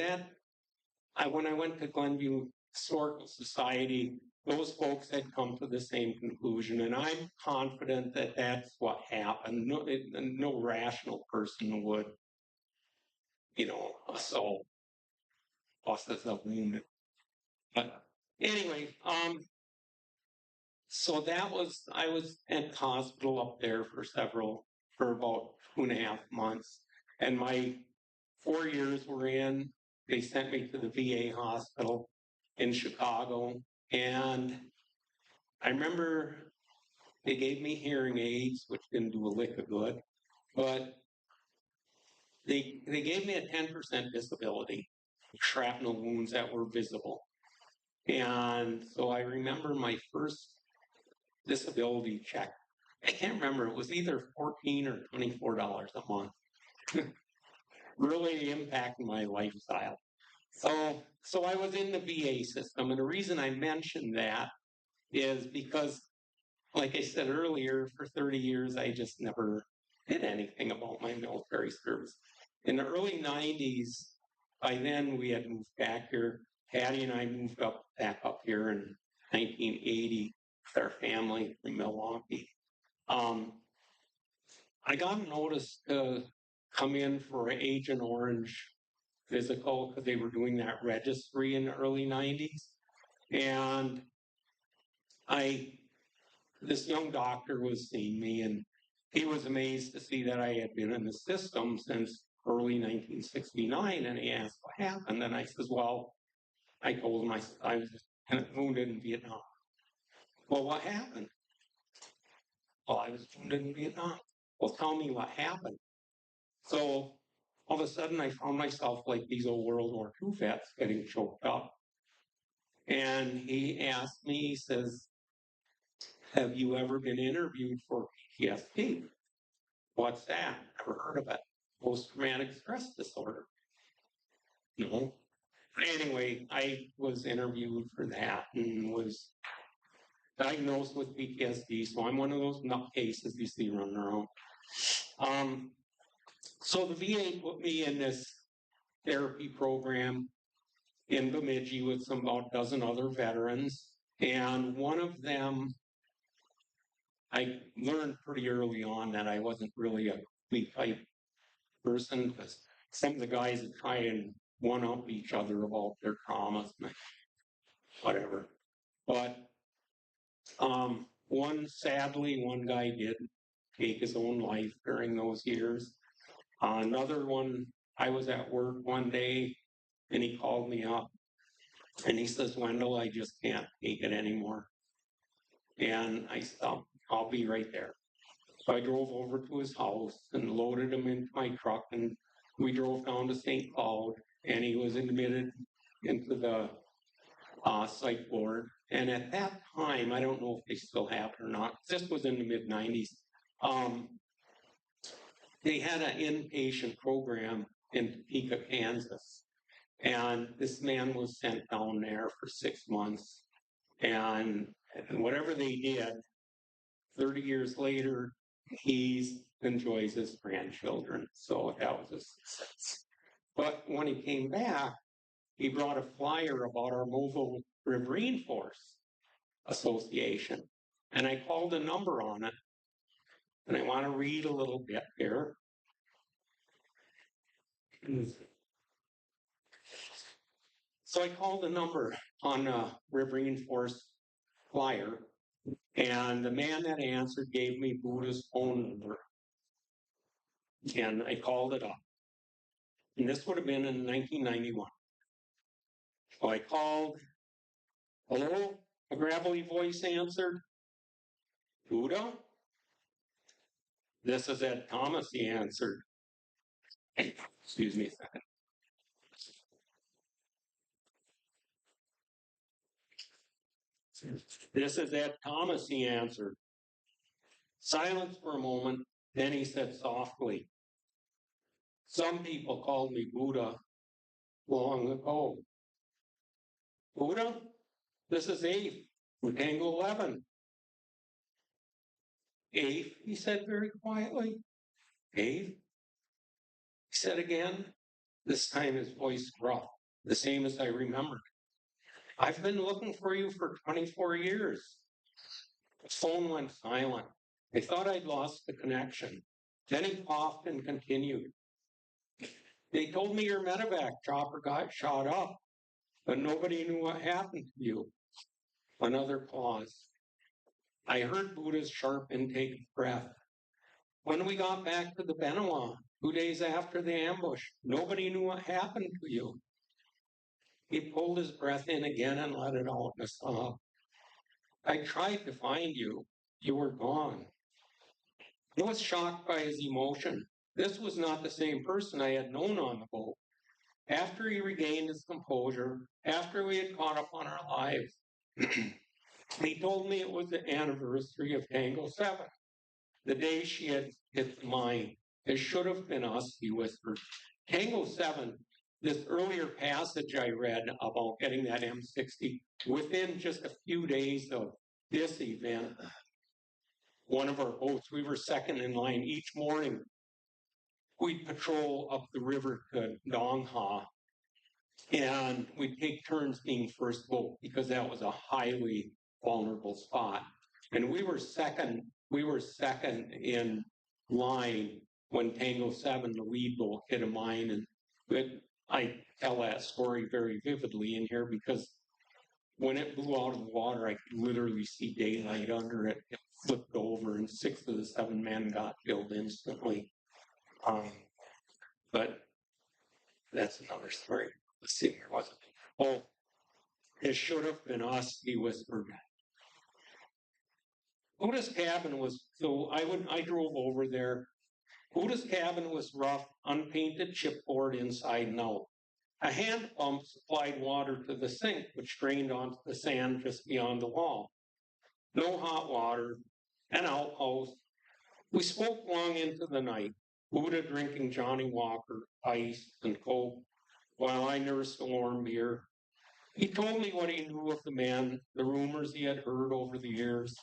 when I went to Glenview Historical Society, those folks had come to the same conclusion, and I'm confident that that's what happened. No rational person would, assault buses of wounded. But anyway, so I was at the hospital up there for about 2.5 months, and my 4 years were in. They sent me to the VA hospital in Chicago, and I remember they gave me hearing aids, which didn't do a lick of good, but they gave me a 10% disability, shrapnel wounds that were visible. And so I remember my first disability check. I can't remember, it was either $14 or $24 a month. Really impacted my lifestyle. So I was in the VA system, and the reason I mentioned that is because, like I said earlier, for 30 years, I just never did anything about my military service. In the early 90s, by then we had moved back here. Patty and I moved back up here in 1980 with our family from Milwaukee. I got noticed to come in for an Agent Orange physical because they were doing that registry in the early 90s. And this young doctor was seeing me, and he was amazed to see that I had been in the system since early 1969. And he asked what happened. And I says, well, I told him I was wounded in Vietnam. Well, what happened? Well, I was wounded in Vietnam. Well, tell me what happened. So all of a sudden, I found myself like these old World War II vets getting choked up. And he asked me, he says, have you ever been interviewed for PTSD? What's that? Never heard of it. Post-traumatic stress disorder. No. Anyway, I was interviewed for that and was diagnosed with PTSD. So I'm one of those nutcases you see running around. So the VA put me in this therapy program in Bemidji with about a dozen other veterans. And one of them, I learned pretty early on that I wasn't really a complete type person, because some of the guys that try and one-up each other about their traumas, whatever. But sadly, one guy did take his own life during those years. Another one, I was at work one day, and he called me up, and he says, Wendell, I just can't take it anymore. And I said, I'll be right there. So I drove over to his house and loaded him into my truck, and we drove down to St. Cloud, and he was admitted into the psych ward. And at that time, I don't know if they still have it or not, this was in the mid-90s, they had an inpatient program in Topeka, Kansas. And this man was sent down there for 6 months. And whatever they did, 30 years later, he enjoys his grandchildren. So that was a success. But when he came back, he brought a flyer about our Mobile Riverine Force Association. And I called a number on it. And I want to read a little bit here. So I called a number on a Riverine Force flyer, and the man that answered gave me Buddha's phone number. And I called it up. And this would have been in 1991. So I called. Hello? A gravelly voice answered. Buddha? This is Ed Thomas, he answered. Excuse me a second. This is Ed Thomas, he answered. Silence for a moment, then he said softly, some people called me Buddha long ago. Buddha? This is Afe from Tango 11. Afe, he said very quietly. Afe? He said again, this time his voice rough, the same as I remembered. I've been looking for you for 24 years. The phone went silent. I thought I'd lost the connection. Then he coughed and continued. They told me your medevac chopper got shot up, but nobody knew what happened to you. Another pause. I heard Buddha's sharp intake of breath. When we got back to the Benoit, 2 days after the ambush, nobody knew what happened to you. He pulled his breath in again and let it out in a sob. I tried to find you. You were gone. I was shocked by his emotion. This was not the same person I had known on the boat. After he regained his composure, after we had caught up on our lives, he told me it was the anniversary of Tango 7, the day she had hit the mine. It should have been us, he whispered. Tango 7, this earlier passage I read about getting that M60, within just a few days of this event, one of our boats, we were second in line each morning. We'd patrol up the river to Dongha, and we'd take turns being first boat because that was a highly vulnerable spot. And we were second in line when Tango 7, the lead boat, hit a mine. And I tell that story very vividly in here because when it blew out of the water, I could literally see daylight under it. It flipped over, and 6 of the 7 men got killed instantly. But that's another story. Let's see, where was it? Oh, it should have been us, he whispered. Buddha's cabin was, I drove over there. Buddha's cabin was rough, unpainted chipboard inside and out. A hand pump supplied water to the sink, which drained onto the sand just beyond the wall. No hot water, an outhouse. We spoke long into the night, Buddha drinking Johnny Walker, ice, and Coke, while I nursed a warm beer. He told me what he knew of the man, the rumors he had heard over the years.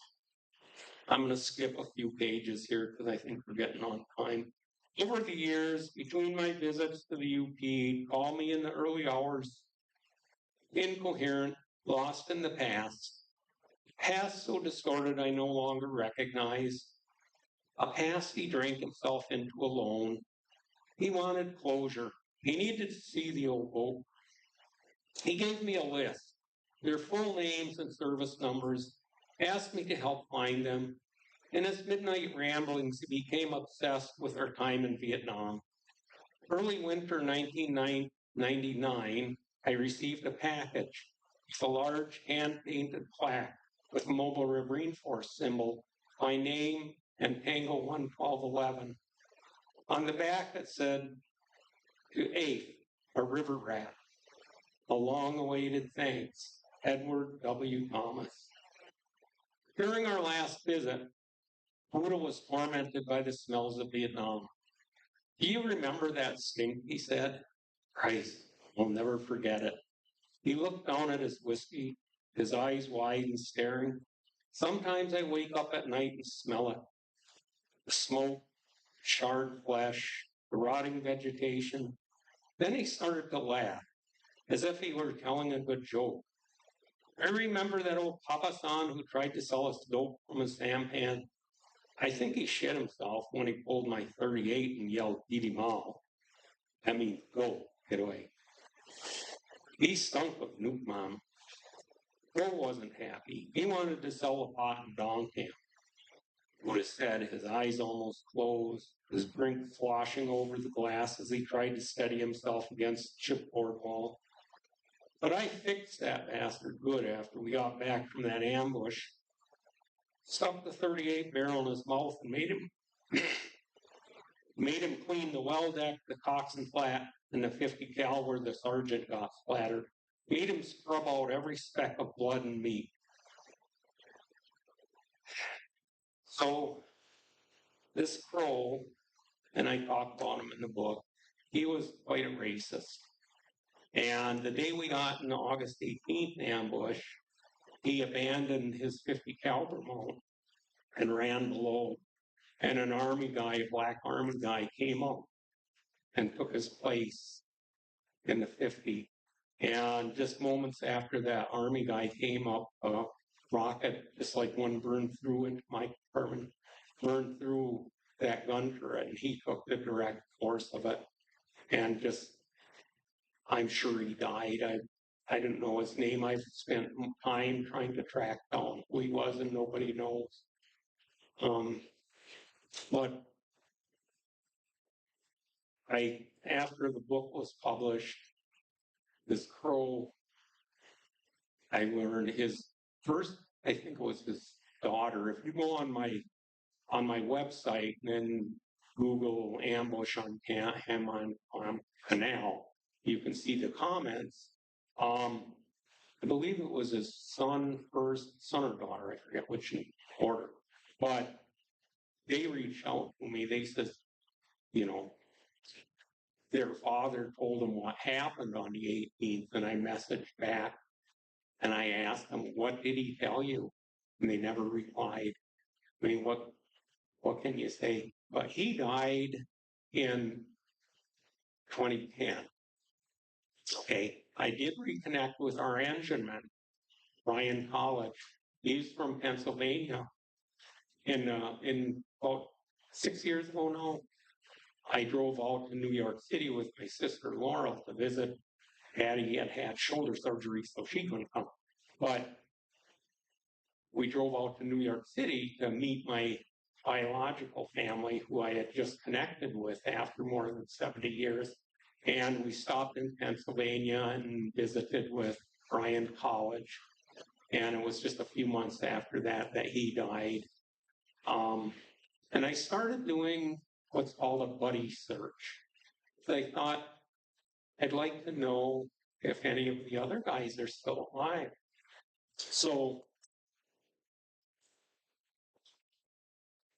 I'm going to skip a few pages here because I think we're getting on time. Over the years, between my visits to the UP, he'd call me in the early hours, incoherent, lost in the past. Past so distorted I no longer recognize. A past he drank himself into alone. He wanted closure. He needed to see the old boat. He gave me a list, their full names and service numbers, asked me to help find them. In his midnight ramblings, he became obsessed with our time in Vietnam. Early winter 1999, I received a package with a large hand-painted plaque with a Mobile Riverine Force symbol, my name, and Tango 11211. On the back it said, to eighth, a river rat. A long-awaited thanks, Edward W. Thomas. During our last visit, Buddha was tormented by the smells of Vietnam. Do you remember that stink, he said? Christ, I'll never forget it. He looked down at his whiskey, his eyes wide and staring. Sometimes I wake up at night and smell it. The smoke, charred flesh, the rotting vegetation. Then he started to laugh, as if he were telling a good joke. I remember that old Papa-san who tried to sell us dope from his sampan. I think he shit himself when he pulled my 38 and yelled, eat him all. I mean, go, get away. He stunk of Nuke Mom. Bill wasn't happy. He wanted to sell a pot in Dongtown. Buddha said, his eyes almost closed, his drink sloshing over the glass as he tried to steady himself against the chipboard wall. But I fixed that bastard good after we got back from that ambush. Stuffed the 38 barrel in his mouth and made him clean the well deck, the coxswain flat, and the 50 cal where the sergeant got splattered. Made him scrub out every speck of blood and meat. So this Crow, and I talk about him in the book, he was quite a racist. And the day we got in the August 18th ambush, he abandoned his 50 caliber mount and ran below. And an army guy, a black army guy, came up and took his place in the 50. And just moments after that army guy came up, a rocket, just like one burned through into my apartment, burned through that gun turret, and he took the direct force of it. And just, I'm sure he died. I didn't know his name. I've spent time trying to track down who he was, and nobody knows. But after the book was published, this Crow, I learned his first, I think it was his daughter. If you go on my website and then Google ambush on him on Canal, you can see the comments. I believe it was his son first, son or daughter, I forget which order. But they reached out to me. They said, their father told them what happened on the 18th, and I messaged back and I asked them, what did he tell you? And they never replied. I mean, what can you say? But he died in 2010. Okay, I did reconnect with our engineman, Ryan College. He's from Pennsylvania. In about 6 years ago now, I drove out to New York City with my sister Laurel to visit. Patty had shoulder surgery, so she couldn't come. But we drove out to New York City to meet my biological family, who I had just connected with after more than 70 years. And we stopped in Pennsylvania and visited with Ryan College. And it was just a few months after that he died. And I started doing what's called a buddy search. So I thought, I'd like to know if any of the other guys are still alive. So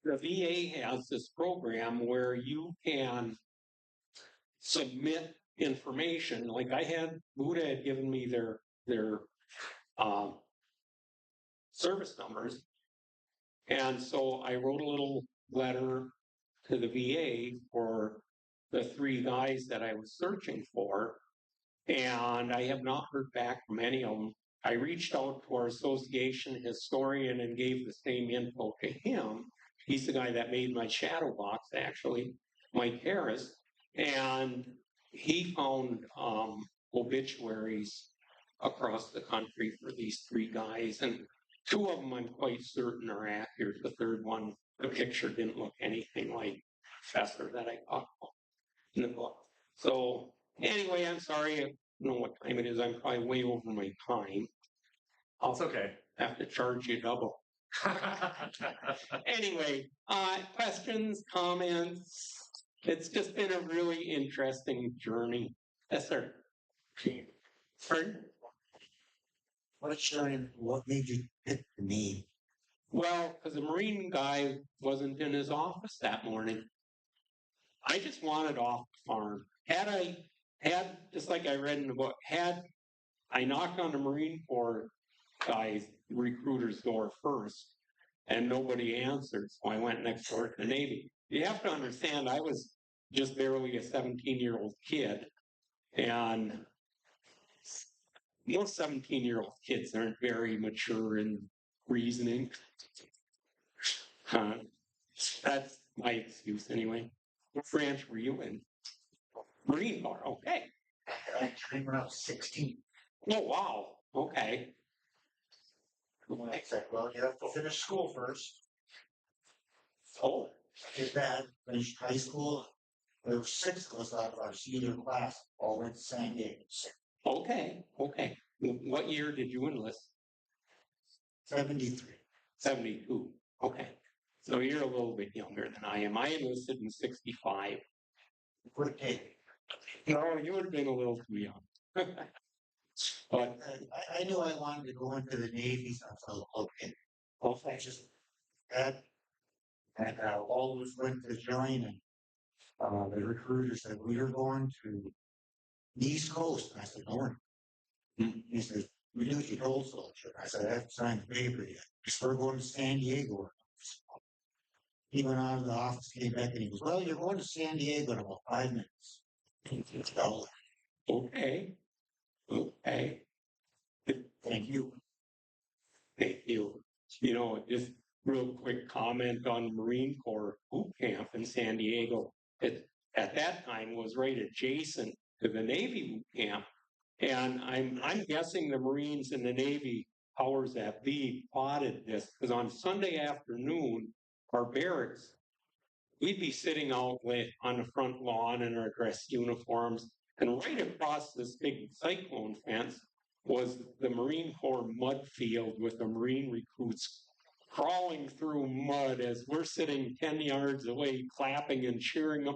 the VA has this program where you can submit information. Like Buddha had given me their service numbers. And so I wrote a little letter to the VA for the 3 guys that I was searching for. And I have not heard back from any of them. I reached out to our association historian and gave the same info to him. He's the guy that made my shadow box, actually, Mike Harris. And he found obituaries across the country for these 3 guys. And 2 of them I'm quite certain are accurate. The third one, the picture didn't look anything like Fester that I talked about in the book. So anyway, I'm sorry. I don't know what time it is. I'm probably way over my time. It's okay. Have to charge you double. Anyway, questions, comments? It's just been a really interesting journey. Yes, sir. Pardon? What made you pick the name? Well, because the Marine guy wasn't in his office that morning. I just wanted off the farm. Just like I read in the book, had I knocked on the Marine Corps guy's recruiter's door first, and nobody answered, so I went next door to the Navy. You have to understand, I was just barely a 17-year-old kid, and most 17-year-old kids aren't very mature in reasoning. That's my excuse anyway. What branch were you in? Marine Corps, okay. I came when I was 16. Oh, wow, okay. I said, well, you have to finish school first. Oh, I did that, finished high school. There were 6 of us out of our senior class, all went to San Diego. okay. What year did you enlist? 73. 72, okay. So you're a little bit younger than I am. I enlisted in 65. Quick take. No, you would have been a little too young. But I knew I wanted to go into the Navy, so I was okay. I just had, and always went to join, and the recruiter said, we are going to the East Coast. And I said, no. He said, we knew you told so. I said, I haven't signed the paper yet. Just we're going to San Diego. He went out of the office, came back, and he goes, well, you're going to San Diego in about 5 minutes. Okay. Thank you. Thank you. You know, just real quick comment on Marine Corps boot camp in San Diego. It at that time was right adjacent to the Navy boot camp. And I'm guessing the Marines and the Navy powers that be plotted this, because on Sunday afternoon, our barracks, we'd be sitting out on the front lawn in our dress uniforms, and right across this big cyclone fence was the Marine Corps mud field with the Marine recruits crawling through mud as we're sitting 10 yards away, clapping and cheering them.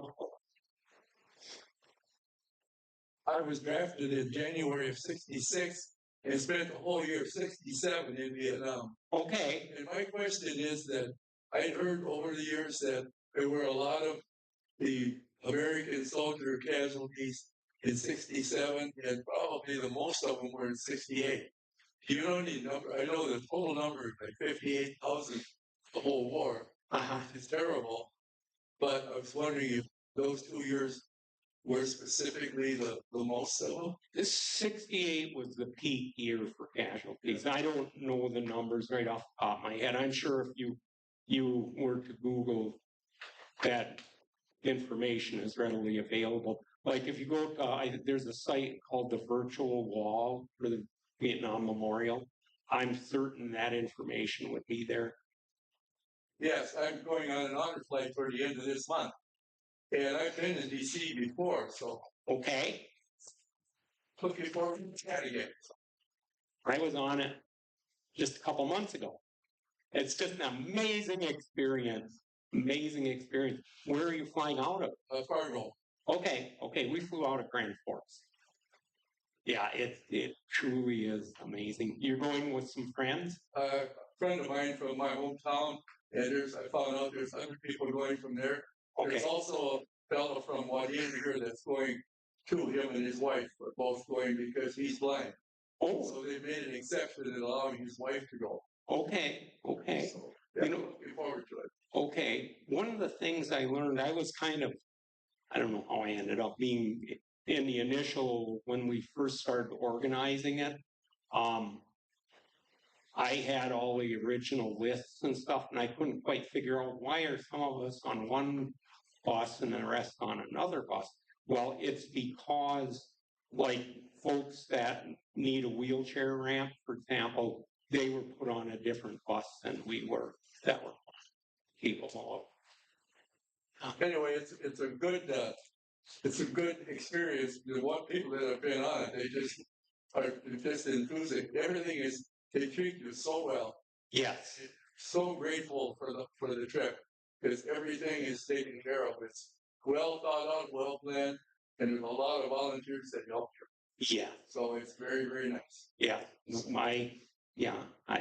I was drafted in January of '66 and spent the whole year of '67 in Vietnam. Okay. And my question is that I heard over the years that there were a lot of the American soldier casualties in '67, and probably the most of them were in '68. Do you know any number? I know the total number is like 58,000 the whole war. It's terrible. But I was wondering if those 2 years were specifically the most of them. This 68 was the peak year for casualties. I don't know the numbers right off the top of my head. I'm sure if you were to Google that information is readily available. Like if you go to, there's a site called the Virtual Wall for the Vietnam Memorial. I'm certain that information would be there. Yes, I'm going on an honor flight toward the end of this month. And I've been in D.C. before, so. Okay. Looking forward to that again. I was on it just a couple months ago. It's just an amazing experience. Amazing experience. Where are you flying out of? Fargo. Okay. We flew out of Grand Forks. Yeah, it truly is amazing. You're going with some friends? A friend of mine from my hometown, and I found out there's other people going from there. Okay. There's also a fellow from Wadena here that's going to him and his wife are both going because he's blind. Oh. So they made an exception in allowing his wife to go. Okay. So, yeah, looking forward to it. Okay. One of the things I learned, I was I don't know how I ended up being in the initial, when we first started organizing it. I had all the original lists and stuff, and I couldn't quite figure out why are some of us on one bus and the rest on another bus. Well, it's because, like, folks that need a wheelchair ramp, for example, they were put on a different bus than we were, that were capable of. Anyway, it's a good experience. The one people that have been on it, they're just enthusiastic. Everything is, they treat you so well. Yes. so grateful for the trip because everything is taken care of. It's well thought out, well planned, and there's a lot of volunteers that help you. Yeah, So it's very, very nice. yeah.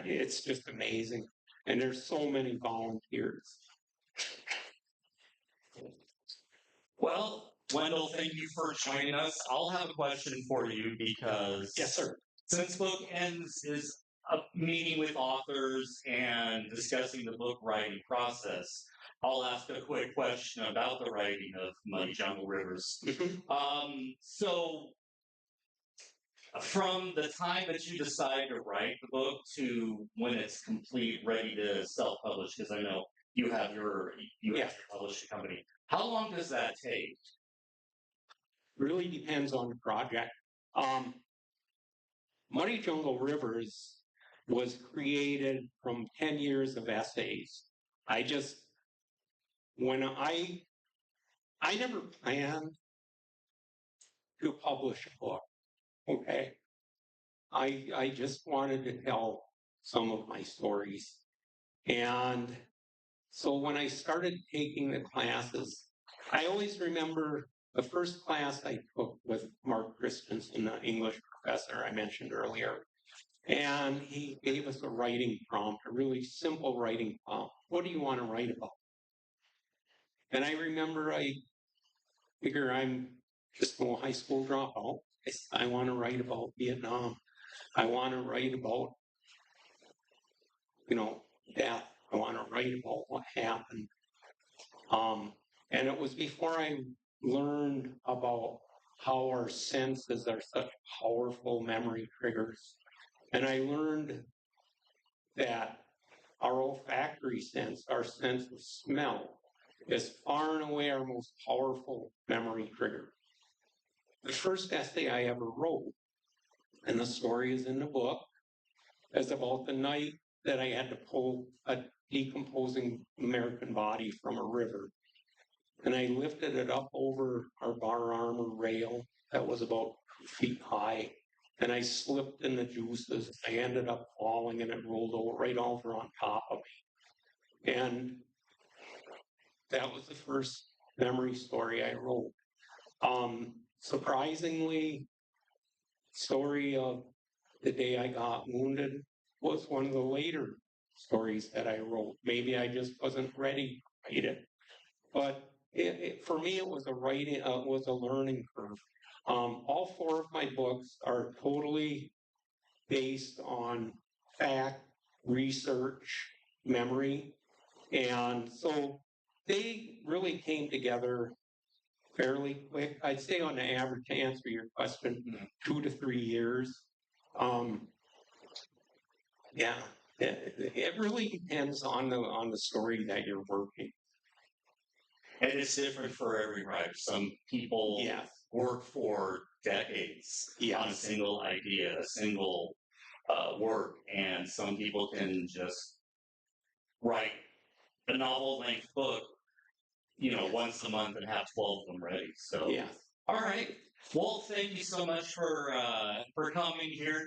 It's just amazing. And there's so many volunteers. Well, Wendell, thank you for joining us. I'll have a question for you because Yes, sir. since BookEnds is a meeting with authors and discussing the book writing process, I'll ask a quick question about the writing of Muddy Jungle Rivers. So, from the time that you decide to write the book to when it's complete, ready to self-publish, because I know you have your publishing company. How long does that take? Really depends on the project. Muddy Jungle Rivers was created from 10 years of essays. I never planned to publish a book, okay? I just wanted to tell some of my stories. And so when I started taking the classes, I always remember the first class I took with Mark Christensen, the English professor I mentioned earlier. And he gave us a writing prompt, a really simple writing prompt. What do you want to write about? And I remember I figure I'm just a high school dropout. I want to write about Vietnam. I want to write about, death. I want to write about what happened. And it was before I learned about how our senses are such powerful memory triggers. And I learned that our olfactory sense, our sense of smell, is far and away our most powerful memory trigger. The first essay I ever wrote, and the story is in the book, is about the night that I had to pull a decomposing American body from a river. And I lifted it up over our bar armor rail that was about 2 feet high. And I slipped in the juices. I ended up falling and it rolled right over on top of me. And that was the first memory story I wrote. Surprisingly, story of the day I got wounded was one of the later stories that I wrote. Maybe I just wasn't ready to write it. But for me, it was a learning curve. All 4 of my books are totally based on fact, research, memory. And so they really came together fairly quick. I'd say on the average, to answer your question, 2 to 3 years. It really depends on the story that you're working. And it's different for every writer. Some people work for decades on a single idea, a single work, and some people can just write a novel-length book, once a month and have 12 of them ready. So, all right. Well, thank you so much for coming here